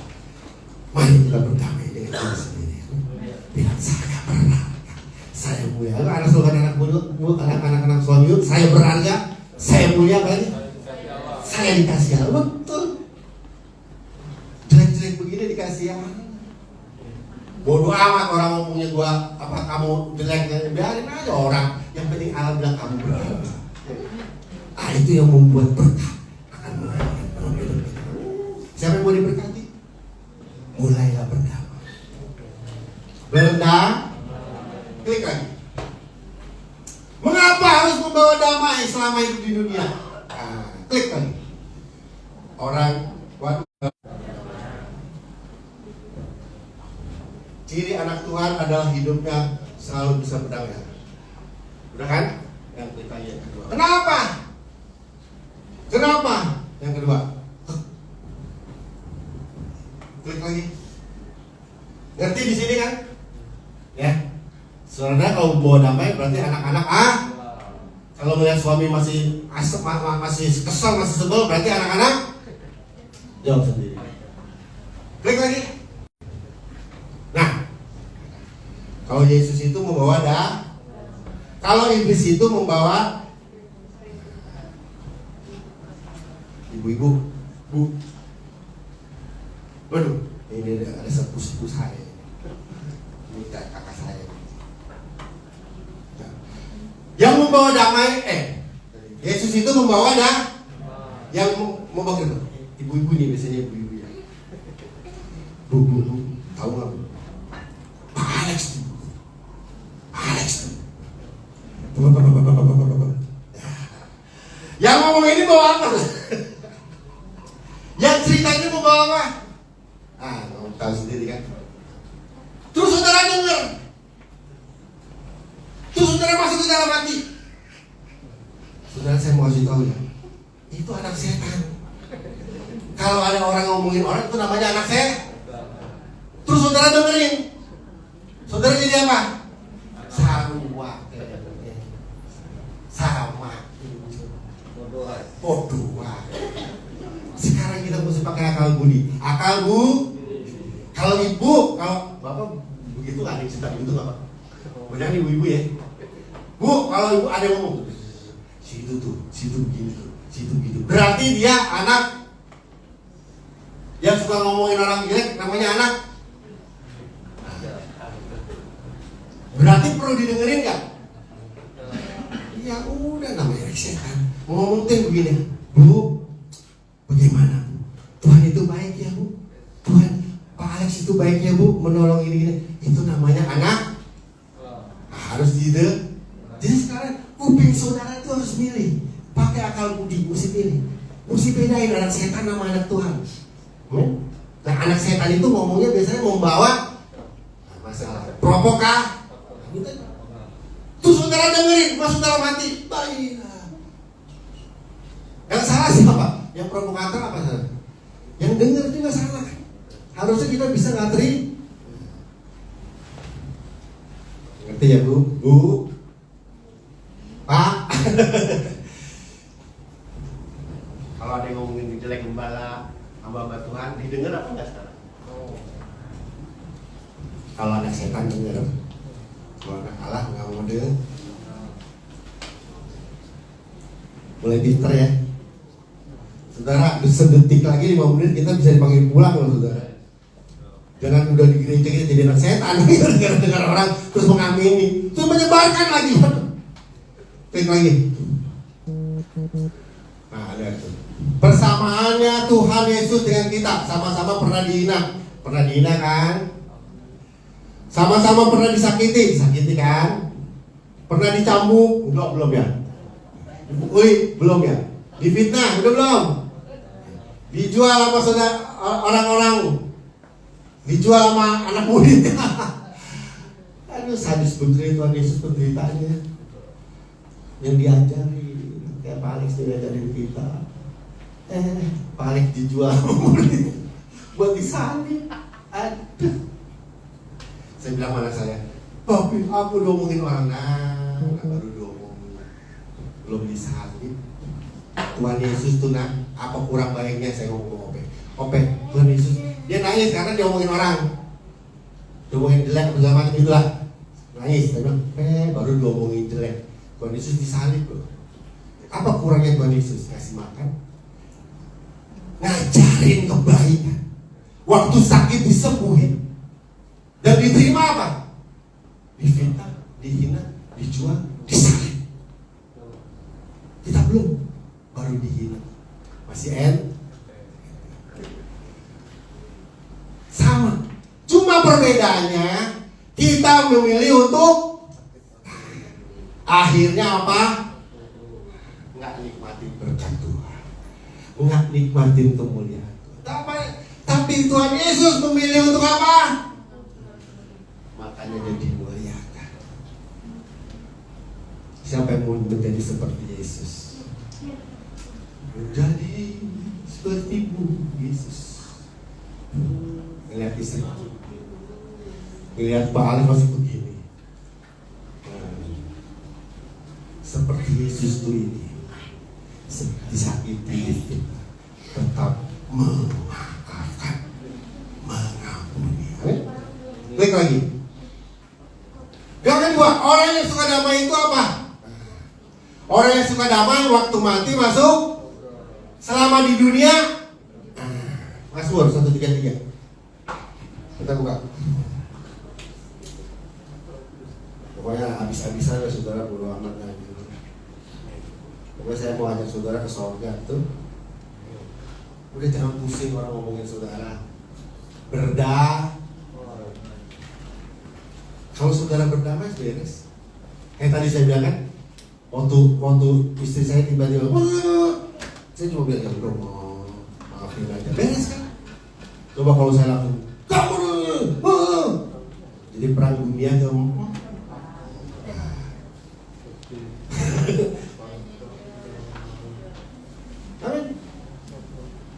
Mari kita berdamai dengan diri sendiri. Bilang saya berharga, saya mulia. Anak suami, saya berharga, saya mulia banget. Saya dikasih Allah, betul. Jelek-jelek begini dikasih Allah. Bodoh amat orang ngomongnya gua apa kamu jelek, biarin aja orang. Yang penting Allah bilang kamu berharga. Itu yang membuat berkat akan mengalir. Siapa yang mau diberkati? Mulailah berdamai. Klik lagi. Mengapa harus membawa damai selama hidup di dunia? Klik lagi. Ciri anak Tuhan adalah hidupnya selalu bisa berdamai. Udah kan? Yang klik lagi yang kedua. Kenapa? Yang kedua. Klik lagi. Ngerti di sini kan? Ya. Saudara kalau bawa damai berarti anak-anak kalau melihat suami masih asep, masih kesal, masih sebel, berarti anak-anak jawab sendiri. Klik lagi. Nah, kalau Yesus itu membawa kalau iblis itu membawa ibu-ibu, waduh, ini ada sepupu saya, ini kakak saya. Nah, yang membawa damai, Yesus itu membawa yang membawa ibu-ibu nih biasanya ibu-ibu ya. Bu, tahu nggak bu? Pak Alex tuh. Yang ngomong ini bawa apa? Yang cerita ini membawa apa? Kamu tahu sendiri kan? Terus saudara dengar. Terus saudara masuk ke dalam hati. Saudara, saya mau kasih tahu ya, itu anak setan. Kalau ada orang ngomongin orang itu namanya anak setan. Terus saudara dengerin. Saudara jadi apa? Sama. Bodoh. Sekarang kita mesti pakai akal budi. Kalau ibu, kalau bapak begitu nggak ada yang cerita begitu nggak pak? Banyak ibu-ibu ya. Bu, kalau ibu ada yang ngomong, situ begini tuh, situ begitu. Berarti dia anak yang suka ngomongin orang jelek, namanya anak. Berarti perlu didengerin nggak? Ya udah, namanya setan. Ngomong tuh begini, Bu, bagaimana? Tuhan itu baik ya Bu. Tuhan, Pak Alex itu baik ya Bu, menolong ini. Itu namanya anak. Harus gitu. Jadi sekarang kuping saudara itu harus milih. Pakai akal budi, mesti pilih. Mesti bedain anak setan sama anak Tuhan. Nah, anak setan itu ngomongnya biasanya membawa masalah, provokasi. Terus saudara dengerin, masuk dalam hati, baik. Yang salah siapa? Yang provokator apa salah? Yang denger juga salah. Harusnya kita bisa ngateri. Ngerti ya Bu? Bu? Pak? Kalau ada yang ngomongin jelek gembala, hamba Tuhan, didengar apa enggak sekarang? Kalau anak setan denger, kalau anak Allah nggak mau denger. Mulai pinter ya, saudara. Sedetik lagi 5 menit kita bisa dipanggil pulang loh saudara. Jangan udah di gereja kita jadi anak setan, dengar orang terus mengamini, terus menyebarkan lagi. Klik lagi. Nah ada itu. Persamaannya Tuhan Yesus dengan kita, sama-sama pernah dihina kan? Sama-sama pernah disakiti kan? Pernah dicambuk, belum ya? Dipukuli, belum ya? Difitnah, udah belum? Dijual sama saudara orang-orang, dijual sama anak murid. Aduh, sadis betul Tuhan Yesus penderitaannya yang diajari, kayak Pak Alex diajarin kita. Pak Alex dijual sama murid buat disalib. Aduh, saya bilang mana saya, tapi aku ngomongin orang, baru diomongin, belum disalib. Tuhan Yesus tuh apa kurang baiknya saya ngomong Ope, Tuhan Yesus dia nangis karena dia ngomongin orang, diomongin jelek segala macam itulah, nangis. Saya bilang, baru diomongin jelek, Tuhan Yesus disalib loh. Apa kurangnya Tuhan Yesus? Kasih makan, ngajarin kebaikan, waktu sakit disembuhin, dan diterima apa? Difitnah, dihina, dijual, disalib. Kita belum, baru dihina, masih sama. Cuma perbedaannya kita memilih untuk akhirnya apa? Nggak nikmatin berkat Tuhan, nggak nikmatin kemuliaan Tuhan. Tapi Tuhan Yesus memilih untuk apa? Makanya dia dimuliakan. Siapa yang mau menjadi seperti Yesus? Menjadi seperti Yesus. Lihat istri, lihat Pak Ali masih begini. Seperti Yesus tuh ini, disakiti tetap memaafkan, mengampuni. Klik lagi. Yang kedua, orang yang suka damai itu apa? Orang yang suka damai waktu mati masuk, selama di dunia. Mazmur 133. Kita buka. Pokoknya habis-habisan ya saudara, bodo amat aja. Pokoknya saya mau ajak saudara ke surga tuh. Udah jangan pusing orang ngomongin saudara. Kalau saudara berdamai beres. Kayak tadi saya bilang kan, waktu istri saya tiba-tiba, saya cuma bilang dong, maafin aja, beres kan. Coba kalau saya langsung, kamu jadi perang dunia ke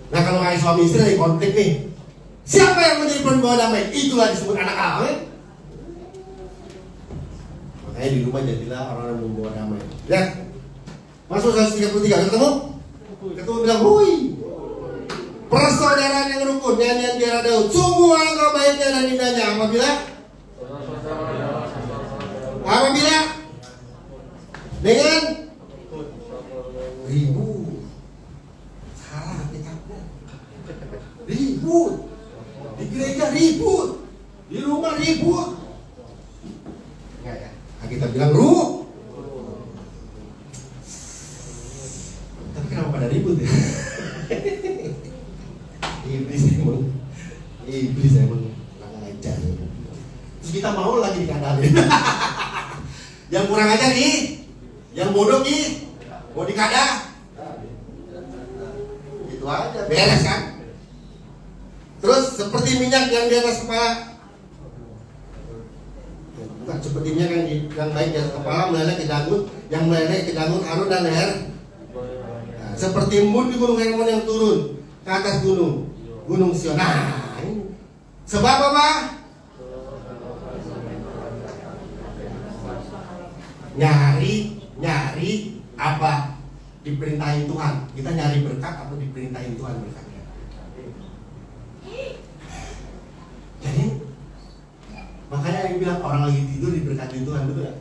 Nah kalau kayak suami istri lagi konflik nih, siapa yang menjadi pembawa damai? Itulah disebut anak Allah. Makanya di rumah jadilah orang yang membawa damai. Lihat, masuk 133 ketemu bilang, hui, persaudaraan yang rukun, nyanyian biara Daud, sungguh alangkah baiknya dan indahnya. Apabila dengan ribut, salah tekadnya, ribut di gereja, ribut di rumah, ribut. Enggak ya? Nah, kita bilang tapi kenapa pada ribut ya? Iblis emang kurang ajar. Terus kita mau lagi dikadalin. Yang kurang ajar nih, yang bodoh nih, mau dikadah. Itu aja, beres kan? Terus seperti minyak yang di atas kepala, bukan seperti minyak yang baik di atas kepala meleleh ke janggut, yang meleleh ke janggut Harun dan leher. Nah, seperti embun di gunung Hermon yang turun ke atas gunung Sion. Nah, sebab apa? Nyari Apa diperintahin Tuhan? Kita nyari berkat atau diperintahin Tuhan berkatnya? Jadi makanya yang bilang orang lagi tidur diberkati Tuhan, betul ya?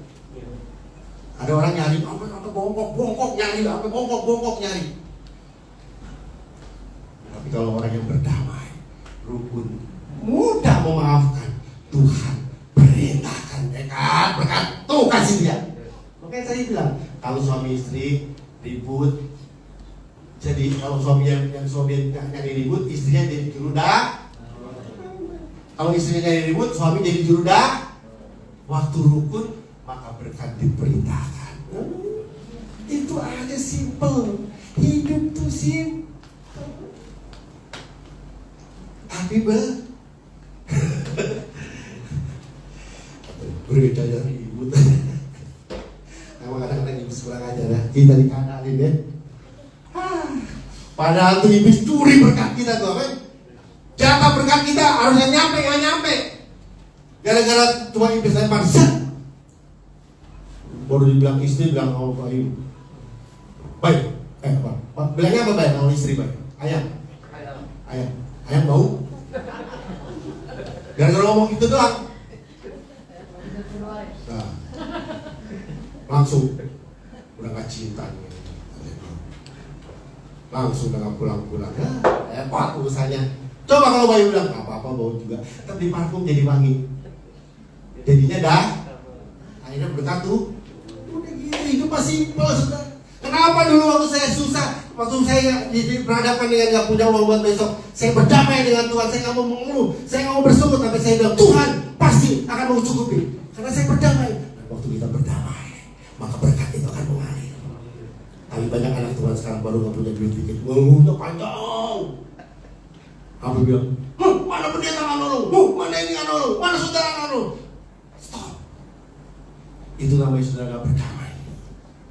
Ada orang nyari apa bongkok nyari, apa bongkok nyari. Tapi kalau orang yang berdamai, rukun, mudah memaafkan, Tuhan perintahkan berkat tuh kasih dia. Makanya saya bilang, kalau suami istri ribut, jadi kalau suami yang nyari ribut, istrinya jadi jurudak. Kalau istrinya nyari ribut, suami jadi jurudak. Waktu rukun, maka berkat diperintahkan. Itu aja simple. Hidup tuh simple. Tapi beredanya ribut. Emang kadang-kadang ibu kurang ajar ya. Kita dikadalin ya. Padahal tuh iblis curi berkat kita tuh, kan? Jatah berkat kita harusnya nyampe, nggak nyampe. Gara-gara cuma iblis lempar, baru dibilang istri, bilang sama Pak Ibu, baik, apa? Bilangnya apa baik kalau istri baik? Ayam bau. Gara-gara ngomong gitu doang. Nah, langsung udah gak cinta nih. Langsung udah gak pulang-pulang. Hebat urusannya. Coba kalau Bayu bilang gak apa-apa bau juga, tapi di parfum jadi wangi. Jadinya dah. Akhirnya berkat tuh. Udah gitu, itu masih simpel sudah. Kenapa dulu waktu saya susah, waktu saya berhadapan dengan gak punya uang buat besok, saya berdamai dengan Tuhan, saya gak mau mengeluh, saya gak mau bersungut, tapi saya bilang Tuhan pasti akan mencukupi. Karena saya berdamai. Dan waktu kita berdamai, maka berkat itu akan mengalir. Tapi banyak anak Tuhan sekarang baru gak punya duit dikit, udah panjang. Aku bilang, mana pendeta gak nolong, mana ini gak nolong, mana saudara gak nolong. Stop. Itu namanya saudara gak berdamai.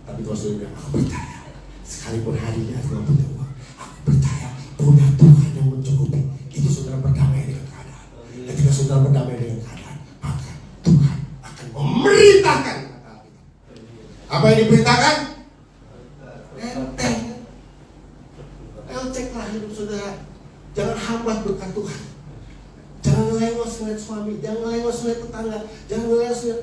Tapi kalau saudara bilang, aku percaya, sekalipun harinya aku gak punya uang, aku percaya punya Tuhan yang mencukupi. Itu saudara berdamai dengan keadaan. Ketika saudara berdamai dengan keadaan, maka Tuhan akan memerintahkan. Apa yang diperintahkan? Enteng. Ceklah hidup saudara. Jangan hambat berkat Tuhan. Jangan lengos ngeliat suami, jangan lengos ngeliat tetangga, jangan lengos ngeliat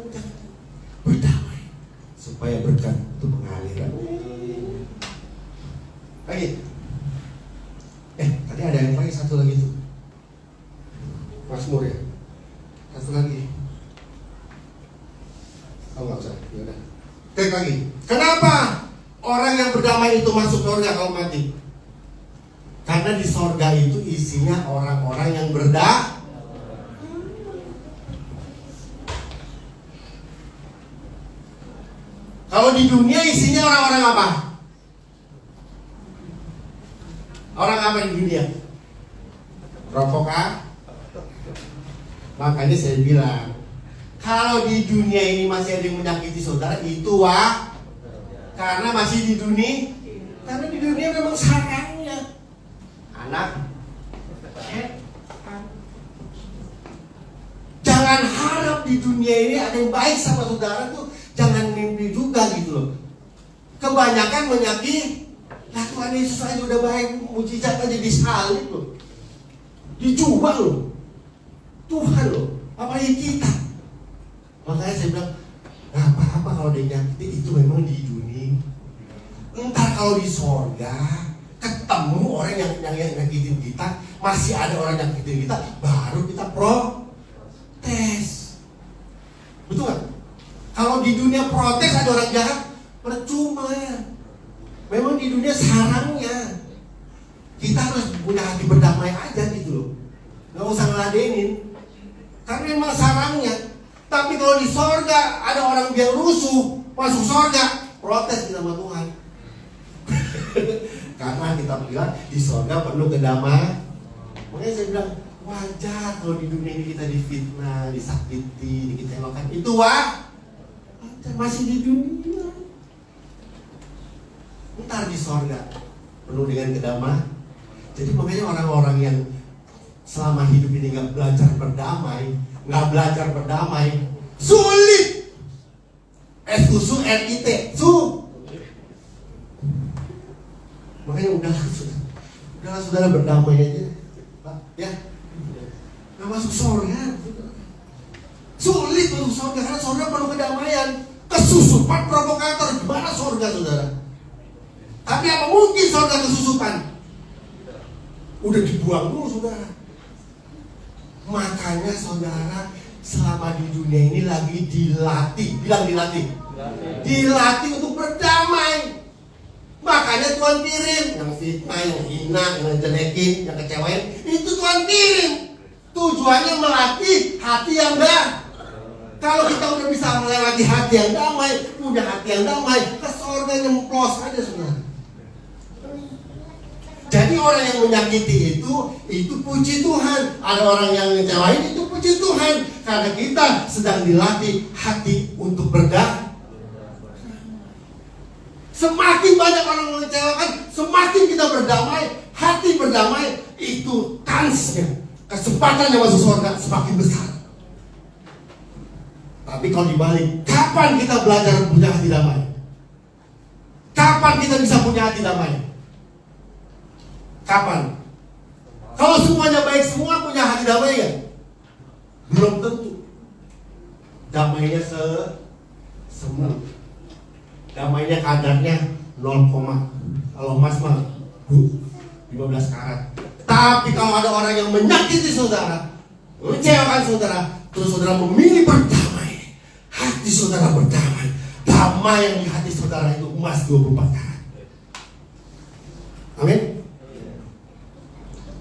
berdamai supaya berkat itu mengalir. Lagi. Tadi ada yang lagi, satu lagi tuh. Mazmur ya. Satu lagi. Oh nggak usah, ya udah. Cek lagi. Kenapa orang yang berdamai itu masuk surga kalau mati? Karena di sorga itu isinya orang-orang yang berdamai. Kalau di dunia isinya orang-orang apa? Orang apa di dunia? Rokok ah? Makanya saya bilang, kalau di dunia ini masih ada yang menyakiti saudara, itu karena masih di dunia. Karena di dunia memang sarangnya anak. Jangan harap di dunia ini ada yang baik sama saudara tuh, jangan mimpi juga gitu loh. Kebanyakan menyakiti. Lah Tuhan Yesus aja udah baik, mujizat aja disalib loh, dicoba loh, Tuhan loh, apalagi kita. Makanya saya bilang, gak apa-apa kalau dia nyakiti, itu memang di dunia. Entar kalau di sorga ketemu orang yang nyakitin kita, masih ada orang yang nyakitin kita, baru kita protes. Betul gak? Kalau di dunia protes ada orang jahat, percuma ya. Memang di dunia sarangnya. Kita harus punya hati berdamai aja gitu loh, gak usah ngeladenin, karena memang sarangnya. Tapi kalau di sorga ada orang yang rusuh, masuk sorga, protes kita sama Tuhan. Karena kita bilang di sorga penuh kedamaian. Makanya saya bilang wajar kalau di dunia ini kita difitnah, disakiti, dikecewakan. Itu masih di dunia. Ntar di sorga penuh dengan kedamaian. Jadi makanya orang-orang yang selama hidup ini nggak belajar berdamai, sulit. SUSU RIT, Makanya udahlah saudara berdamai aja, Pak, ya. Nggak masuk surga. Sulit masuk surga karena surga perlu kedamaian. Kesusupan provokator, gimana surga saudara? Tapi apa mungkin surga kesusupan? Udah dibuang dulu saudara. Makanya saudara selama di dunia ini lagi dilatih, bilang dilatih untuk berdamai. Makanya Tuhan kirim yang fitnah, yang hina, yang ngejelekin, yang kecewain, itu Tuhan kirim. Tujuannya melatih hati yang damai. Kalau kita udah bisa melewati hati yang damai, punya hati yang damai, ke surga nyemplos aja saudara. Jadi orang yang menyakiti itu puji Tuhan. Ada orang yang ngecewain, itu puji Tuhan. Karena kita sedang dilatih hati untuk berdamai. Semakin banyak orang mengecewakan, semakin kita berdamai, hati berdamai, itu kansnya, kesempatan yang masuk surga semakin besar. Tapi kalau dibalik, kapan kita belajar punya hati damai? Kapan kita bisa punya hati damai? Kapan? Kalau semuanya baik semua punya hati damai ya? Belum tentu. Damainya semua. Damainya kadarnya 0, kalau emas mah 15 karat. Tapi kalau ada orang yang menyakiti saudara, mengecewakan saudara, terus saudara memilih berdamai, hati saudara berdamai, damai yang di hati saudara itu emas 24 karat. Amin.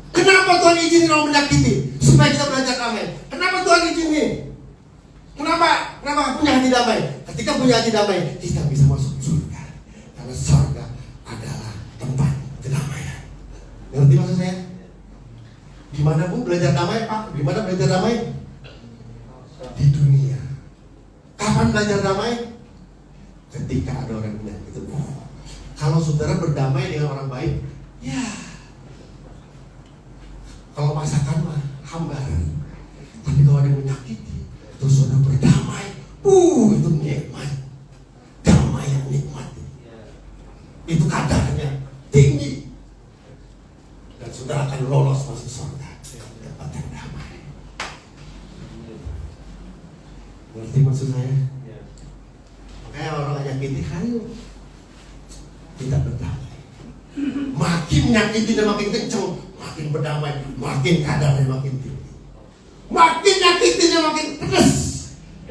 Kenapa Tuhan izinin orang menyakiti? Supaya kita belajar damai. Kenapa Tuhan izinin? Kenapa punya hati damai? Ketika punya hati damai, kita bisa masuk surga. Karena surga adalah tempat kedamaian. Ngerti maksud saya? Gimana Bu belajar damai Pak? Gimana belajar damai? Di dunia. Kapan belajar damai? Ketika ada orang yang itu. Kalau saudara berdamai dengan orang baik, ya. Kalau masakan mah hambaran. Tapi kalau ada yang menyakiti, terus saudara berdamai, itu nikmat. Damai yang nikmat. Itu kadarnya tinggi. Dan saudara akan lolos masuk surga. Dapat yang damai. Ngerti maksud saya? Makanya orang menyakiti, ayo kita berdamai. Makin menyakiti dan makin kencang, makin berdamai, makin kadarnya makin tinggi. Makin nyakitinnya makin pedas.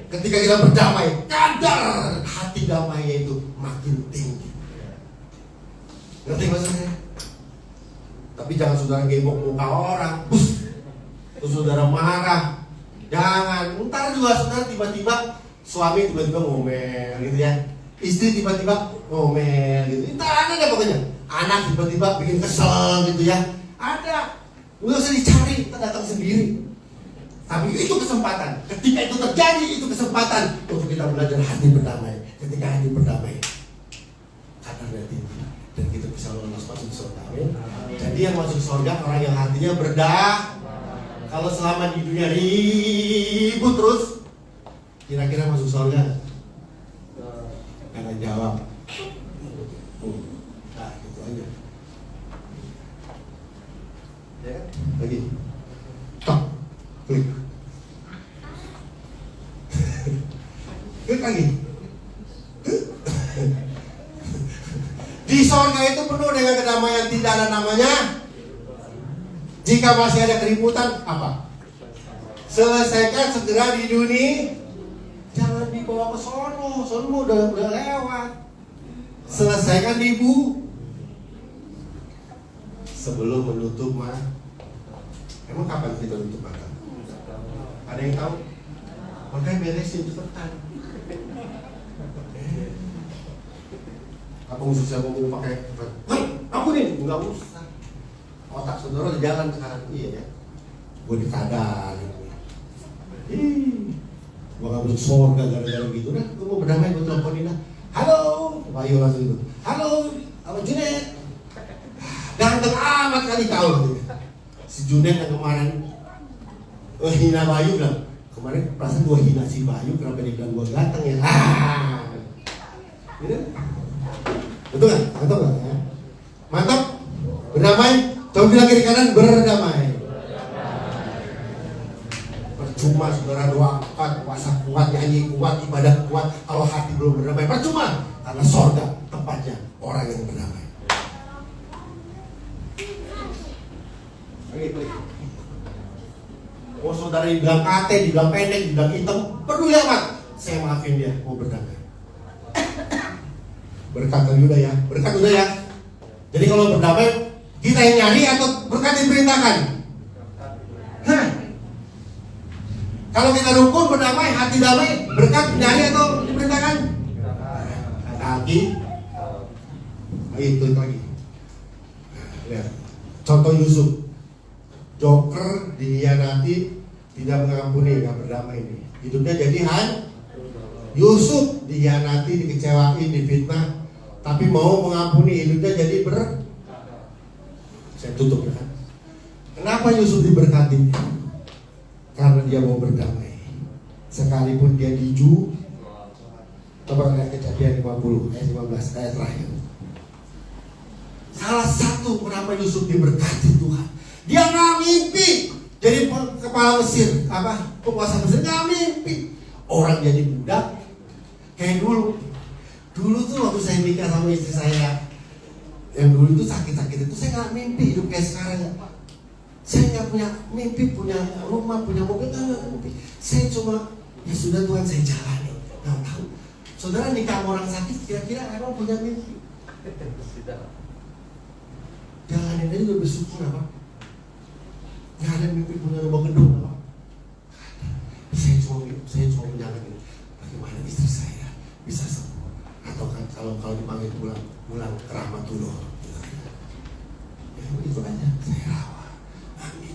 Ketika kita berdamai, kadar hati damainya itu makin tinggi. Ngerti maksudnya? Tapi jangan saudara gembok muka orang, terus saudara marah. Jangan. Ntar juga saudara tiba-tiba suami tiba-tiba ngomel gitu ya, istri tiba-tiba ngomel gitu. Ntar ada pokoknya. Anak tiba-tiba bikin kesel gitu ya. Ada. Nggak usah dicari, kita datang sendiri. Tapi itu kesempatan. Ketika itu terjadi, itu kesempatan untuk kita belajar hati berdamai. Ketika hati berdamai, kadarnya tinggi dan kita bisa lolos masuk surga. Jadi yang masuk surga orang yang hatinya kalau selama di dunia ribut terus, kira-kira masuk surga? Jangan jawab. Nah, gitu aja. Ya, lagi. Tok, klik. Klik lagi. Di surga itu penuh dengan kedamaian, tidak ada namanya. Jika masih ada keributan, apa? Selesaikan segera di dunia. Jangan dibawa ke sono udah lewat. Selesaikan di sebelum menutup mata. Emang kapan kita tutup mata? Ada yang tahu? Makanya beresin cepetan. Apa musuh saya mau pakai? Aku nih nggak usah. Otak saudara di jalan sekarang, iya ya. Gue dikadang. Gue gak masuk surga gara-gara gitu dah. Gue mau berdamai, gue teleponin dah. Halo, Bayu langsung itu. Halo, Abang Junet. Ganteng amat kali kau. Si Junet yang kemarin hina Bayu bilang, kemarin perasaan gue hina si Bayu, kenapa dia bilang gue ganteng ya? Gitu? Betul nggak? Mantap nggak? Mantap. Coba bilang kiri kanan, berdamai. Percuma saudara doa kuat, puasa kuat, nyanyi kuat, ibadah kuat, kalau hati belum berdamai, percuma. Karena sorga tempatnya orang yang berdamai. Oh saudara dibilang kate, dibilang pendek, dibilang hitam, peduli amat. Saya maafin dia, mau berdamai. Berkat udah ya, berkat udah ya. Jadi kalau berdamai, kita yang nyari atau berkat diperintahkan? Hah? Kalau kita rukun berdamai, hati damai, berkat nyari atau diperintahkan? Lagi, itu lagi. Lihat, contoh Yusuf. Joker dikhianati, tidak mengampuni, nggak berdamai ini. Hidupnya jadi Yusuf dikhianati, dikecewain, difitnah, tapi mau mengampuni, hidupnya jadi Saya tutup ya. Kenapa Yusuf diberkati? Karena dia mau berdamai. Sekalipun dia coba lihat Kejadian 50 ayat 15 ayat terakhir. Salah satu kenapa Yusuf diberkati Tuhan, dia nggak mimpi jadi kepala Mesir, penguasa Mesir, nggak mimpi. Orang jadi budak kayak dulu tuh waktu saya nikah sama istri saya yang dulu itu sakit-sakit itu, saya nggak mimpi hidup kayak sekarang. Saya nggak punya mimpi punya rumah, punya mobil, nggak mimpi. Saya cuma ya sudah Tuhan, saya jalani. Nggak tahu saudara nikah sama orang sakit kira-kira emang punya mimpi? Jalanin aja udah bersyukur apa? Nggak ada mimpi punya rumah gedung apa? Saya cuma menjalani bagaimana istri saya bisa sembuh, atau kan kalau dipanggil pulang ke rahmatullah. Ya itu aja saya rawat. Amin.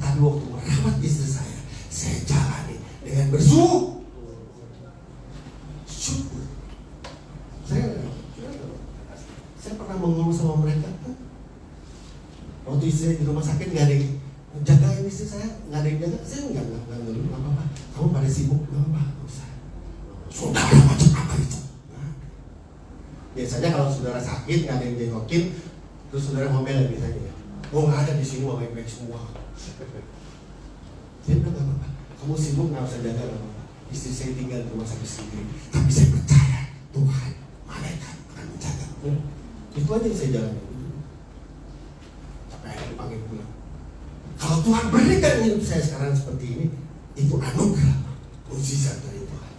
Tapi waktu merawat istri saya jalani dengan bersyukur. Saya pernah mengeluh sama mereka. Waktu istri di rumah sakit nggak ada yang jagain istri saya, nggak ada yang jaga. Saya nggak ngeluh, nggak apa-apa. Kamu pada sibuk, nggak apa-apa, nggak usah. Saudara macam apa itu? Nah, biasanya kalau saudara sakit nggak ada yang jengokin, terus saudara ngomel biasanya. Oh nggak ada di sini, mau baik-baik semua. Saya bilang nggak apa-apa. Kamu sibuk nggak usah jaga, nggak apa-apa. Istri saya tinggal di rumah sakit sendiri, tapi saya percaya Tuhan, malaikat akan menjaga. Itu aja yang saya jalani. Sampai akhirnya dipanggil pulang. Kalau Tuhan berikan hidup saya sekarang seperti ini, itu anugerah, mukjizat dari Tuhan.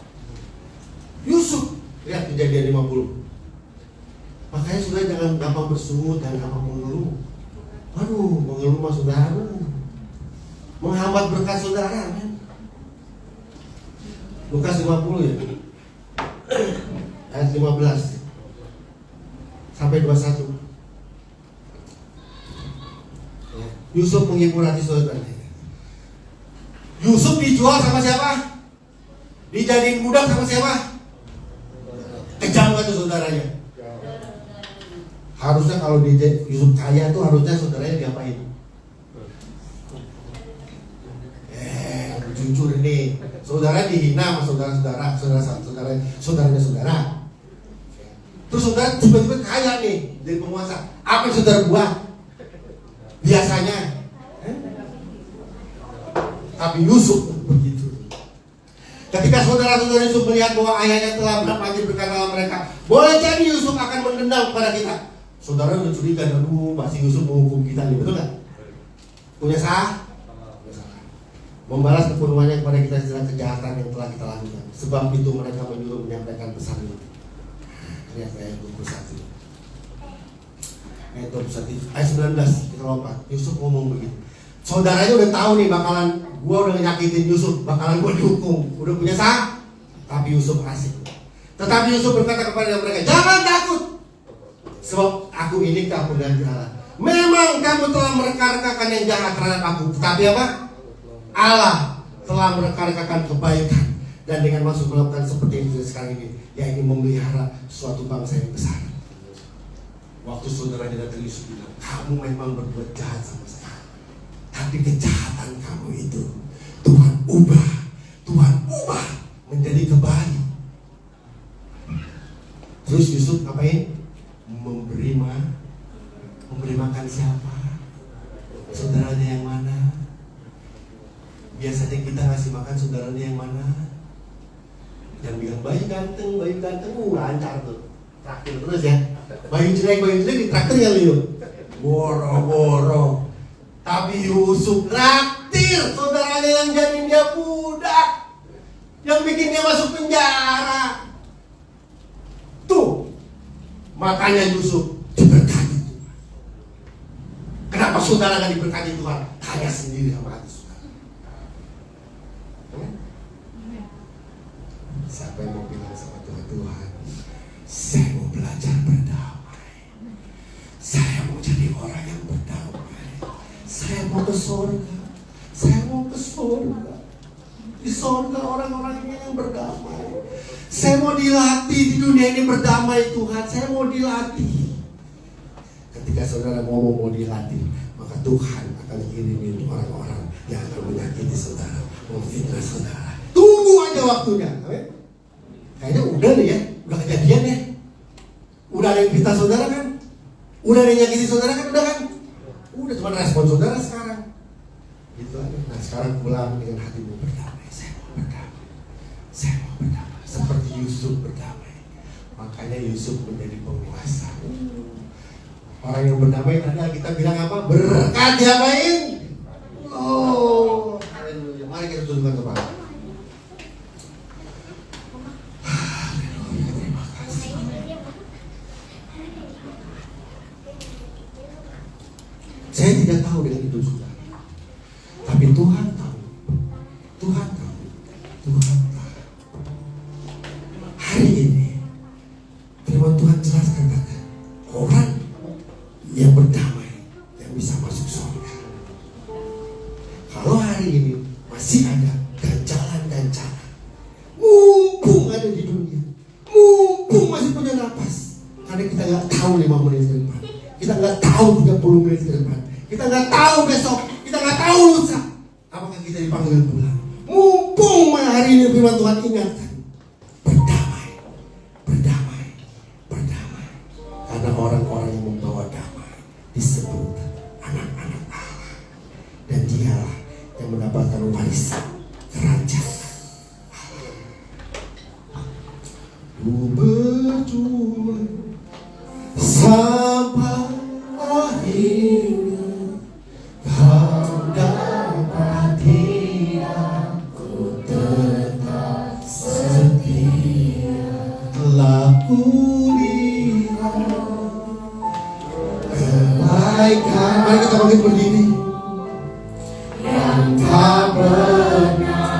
Yusuf, lihat Kejadian 50. Makanya sudah jangan gampang bersungut, jangan gampang mengeluh. Aduh, mengeluh mah saudara, menghambat berkat saudara. Lukas 50 ya, ayat 15 sampai 21. Yusuf menghibur hati saudara. Yusuf dijual sama siapa? Dijadiin budak sama siapa? Kejam gak tuh saudaranya? Harusnya kalau Yusuf kaya tuh harusnya saudaranya diapain? Jujur ini, saudara dihina sama saudaranya saudara. Terus saudara tiba-tiba kaya nih, jadi penguasa. Apa yang saudara buat? Biasanya. Tapi Yusuf begitu. Ketika saudara-saudara Yusuf melihat bahwa ayahnya telah berpaling berkata dalam mereka, boleh jadi Yusuf akan mendendam kepada kita. Saudara udah curiga, aduh masih Yusuf menghukum kita nih, betul nggak? Punya salah? Membalas kepenuhannya kepada kita segala kejahatan yang telah kita lakukan. Sebab itu mereka menyuruh menyampaikan pesan ini. Lihat ayat 21. Ayat 21, ayat 19 kita lompat. Yusuf ngomong begitu. Saudaranya udah tahu nih bakalan gua udah nyakitin Yusuf, bakalan gua dihukum, udah punya sah. Tapi Yusuf asik. Tetapi Yusuf berkata kepada mereka, jangan takut, sebab aku ini kamu dan Allah. Memang kamu telah mereka-rekakan yang jahat terhadap aku, tetapi apa? Allah telah mereka-rekakan kebaikan, dan dengan maksud melakukan seperti yang sekarang ini, yaitu memelihara suatu bangsa yang besar. Waktu saudaranya datang Yusuf bilang, kamu memang berbuat jahat sama saya, tapi kejahatan kamu itu Tuhan ubah menjadi kebaikan. Terus Yusuf ngapain? Memberi makan makan siapa? Saudaranya yang mana? Biasanya kita ngasih makan saudaranya yang mana? Yang bilang Bayu ganteng, lancar tuh. Traktir terus ya. Bayu jelek ditraktir kali yuk. Boro-boro. Tapi Yusuf traktir saudaranya yang jadiin dia budak, yang bikin dia masuk penjara. Tuh, makanya Yusuf diberkati Tuhan. Kenapa saudara gak diberkati Tuhan? Tanya sendiri sama hati saudara. Siapa yang mau bilang sama Tuhan, saya mau belajar berdamai, saya mau jadi orang yang berdamai, saya mau ke surga, di surga orang-orang yang berdamai. Saya mau dilatih di dunia ini berdamai Tuhan, saya mau dilatih. Ketika saudara mau dilatih, maka Tuhan akan kirimin orang-orang yang akan menyakiti saudara, memfitnah saudara. Tunggu aja waktunya. Kayaknya udah nih ya, udah kejadian ya. Udah ada yang fitnah saudara kan? Udah ada yang nyakiti saudara kan? Udah kan? Udah cuma respon saudara sekarang. Gitu aja. Nah sekarang pulang dengan hatimu berdamai. Saya mau berdamai. Seperti Yusuf berdamai. Makanya Yusuf menjadi penguasa. Orang yang berdamai tadi kita bilang apa? Berkat diapain? Oh, haleluya. Mari kita tundukkan kepala. Haleluya, terima kasih. Saya tidak tahu dengan hidup saudara, tapi Tuhan tahu. Hari ini firman Tuhan jelas katakan, orang yang berdamai yang bisa masuk surga. Kalau hari ini masih ada ganjalan-ganjalan, mumpung ada di dunia, mumpung masih punya napas, karena kita nggak tahu 5 menit ke depan, kita nggak tahu 30 menit ke depan, kita nggak tahu besok, kita nggak tahu lusa, apakah kita dipanggil pulang. Mumpung hari ini firman Tuhan ingatkan, berdamai, karena orang-orang yang membawa damai disebut anak-anak Allah, dan dialah yang mendapatkan warisan kerajaan Allah. Ku berjuang sampai akhirnya, kau dapati aku tetap setia. Telah kulihat kebaikan. Mari kita bangkit berdiri. Yang tak pernah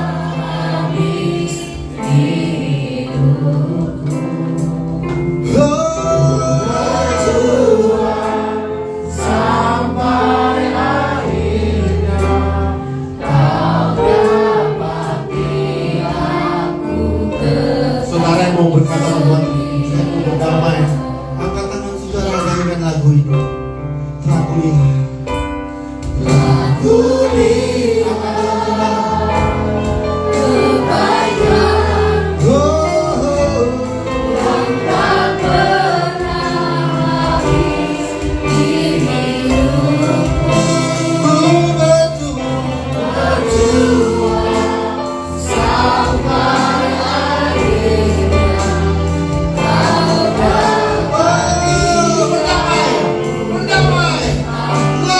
habis hidupku. Berjuang sampai akhirnya, kau dapati aku tetap. Saudara yang mau berkata buat saya mau berdamai, angkat tangan saudara, nyanyikan lagu ini. Telah kulihat kebaikan, yang tak pernah habis di hidupku. Berjuang sampai akhirnya, kau dapat berdamai.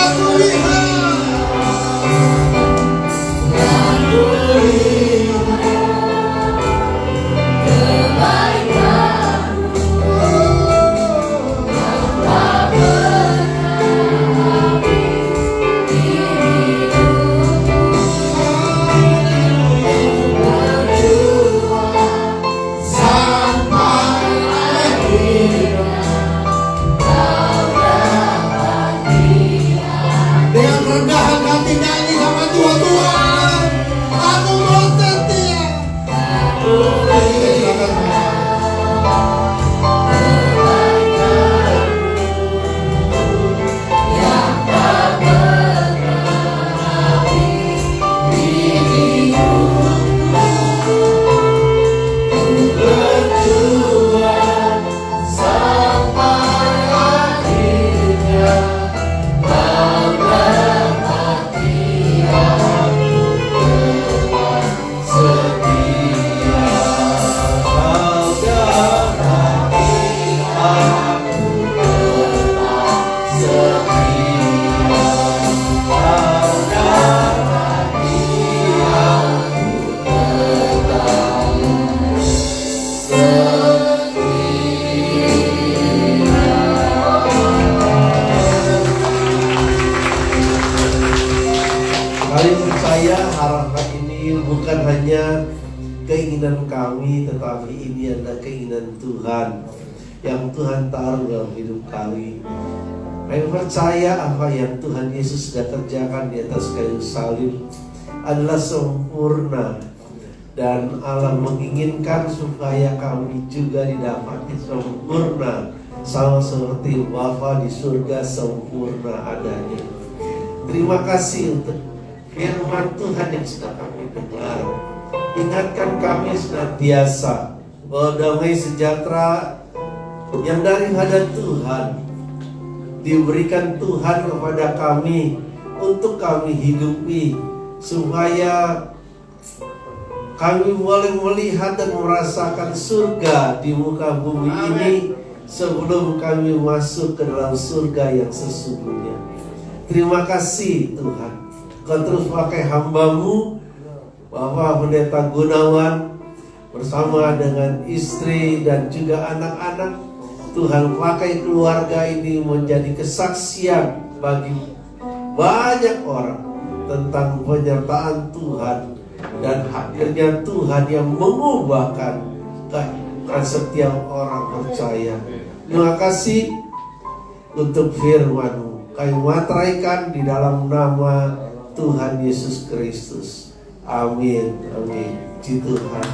Kami percaya harapan ini bukan hanya keinginan kami, tetapi ini adalah keinginan Tuhan yang Tuhan taruh dalam hidup kami. Kami percaya apa yang Tuhan Yesus sudah kerjakan di atas kayu salib adalah sempurna, dan Allah menginginkan supaya kami juga didapati sempurna, sama seperti Bapa di surga sempurna adanya. Terima kasih untuk firman Tuhan yang sudah kami dengar. Ingatkan kami senantiasa bahwa damai sejahtera yang daripada Tuhan diberikan Tuhan kepada kami untuk kami hidupi, supaya kami boleh melihat dan merasakan surga di muka bumi ini sebelum kami masuk ke dalam surga yang sesungguhnya. Terima kasih Tuhan, Kau terus pakai hamba-Mu Bapak Pendeta Gunawan bersama dengan istri dan juga anak-anak. Tuhan pakai keluarga ini menjadi kesaksian bagi banyak orang tentang penyertaan Tuhan dan hadirnya Tuhan yang mengubahkan kehidupan setiap orang percaya. Terima kasih untuk firman-Mu. Kami materaikan di dalam nama Tuhan Yesus Kristus. Amin. Amin. Puji Tuhan.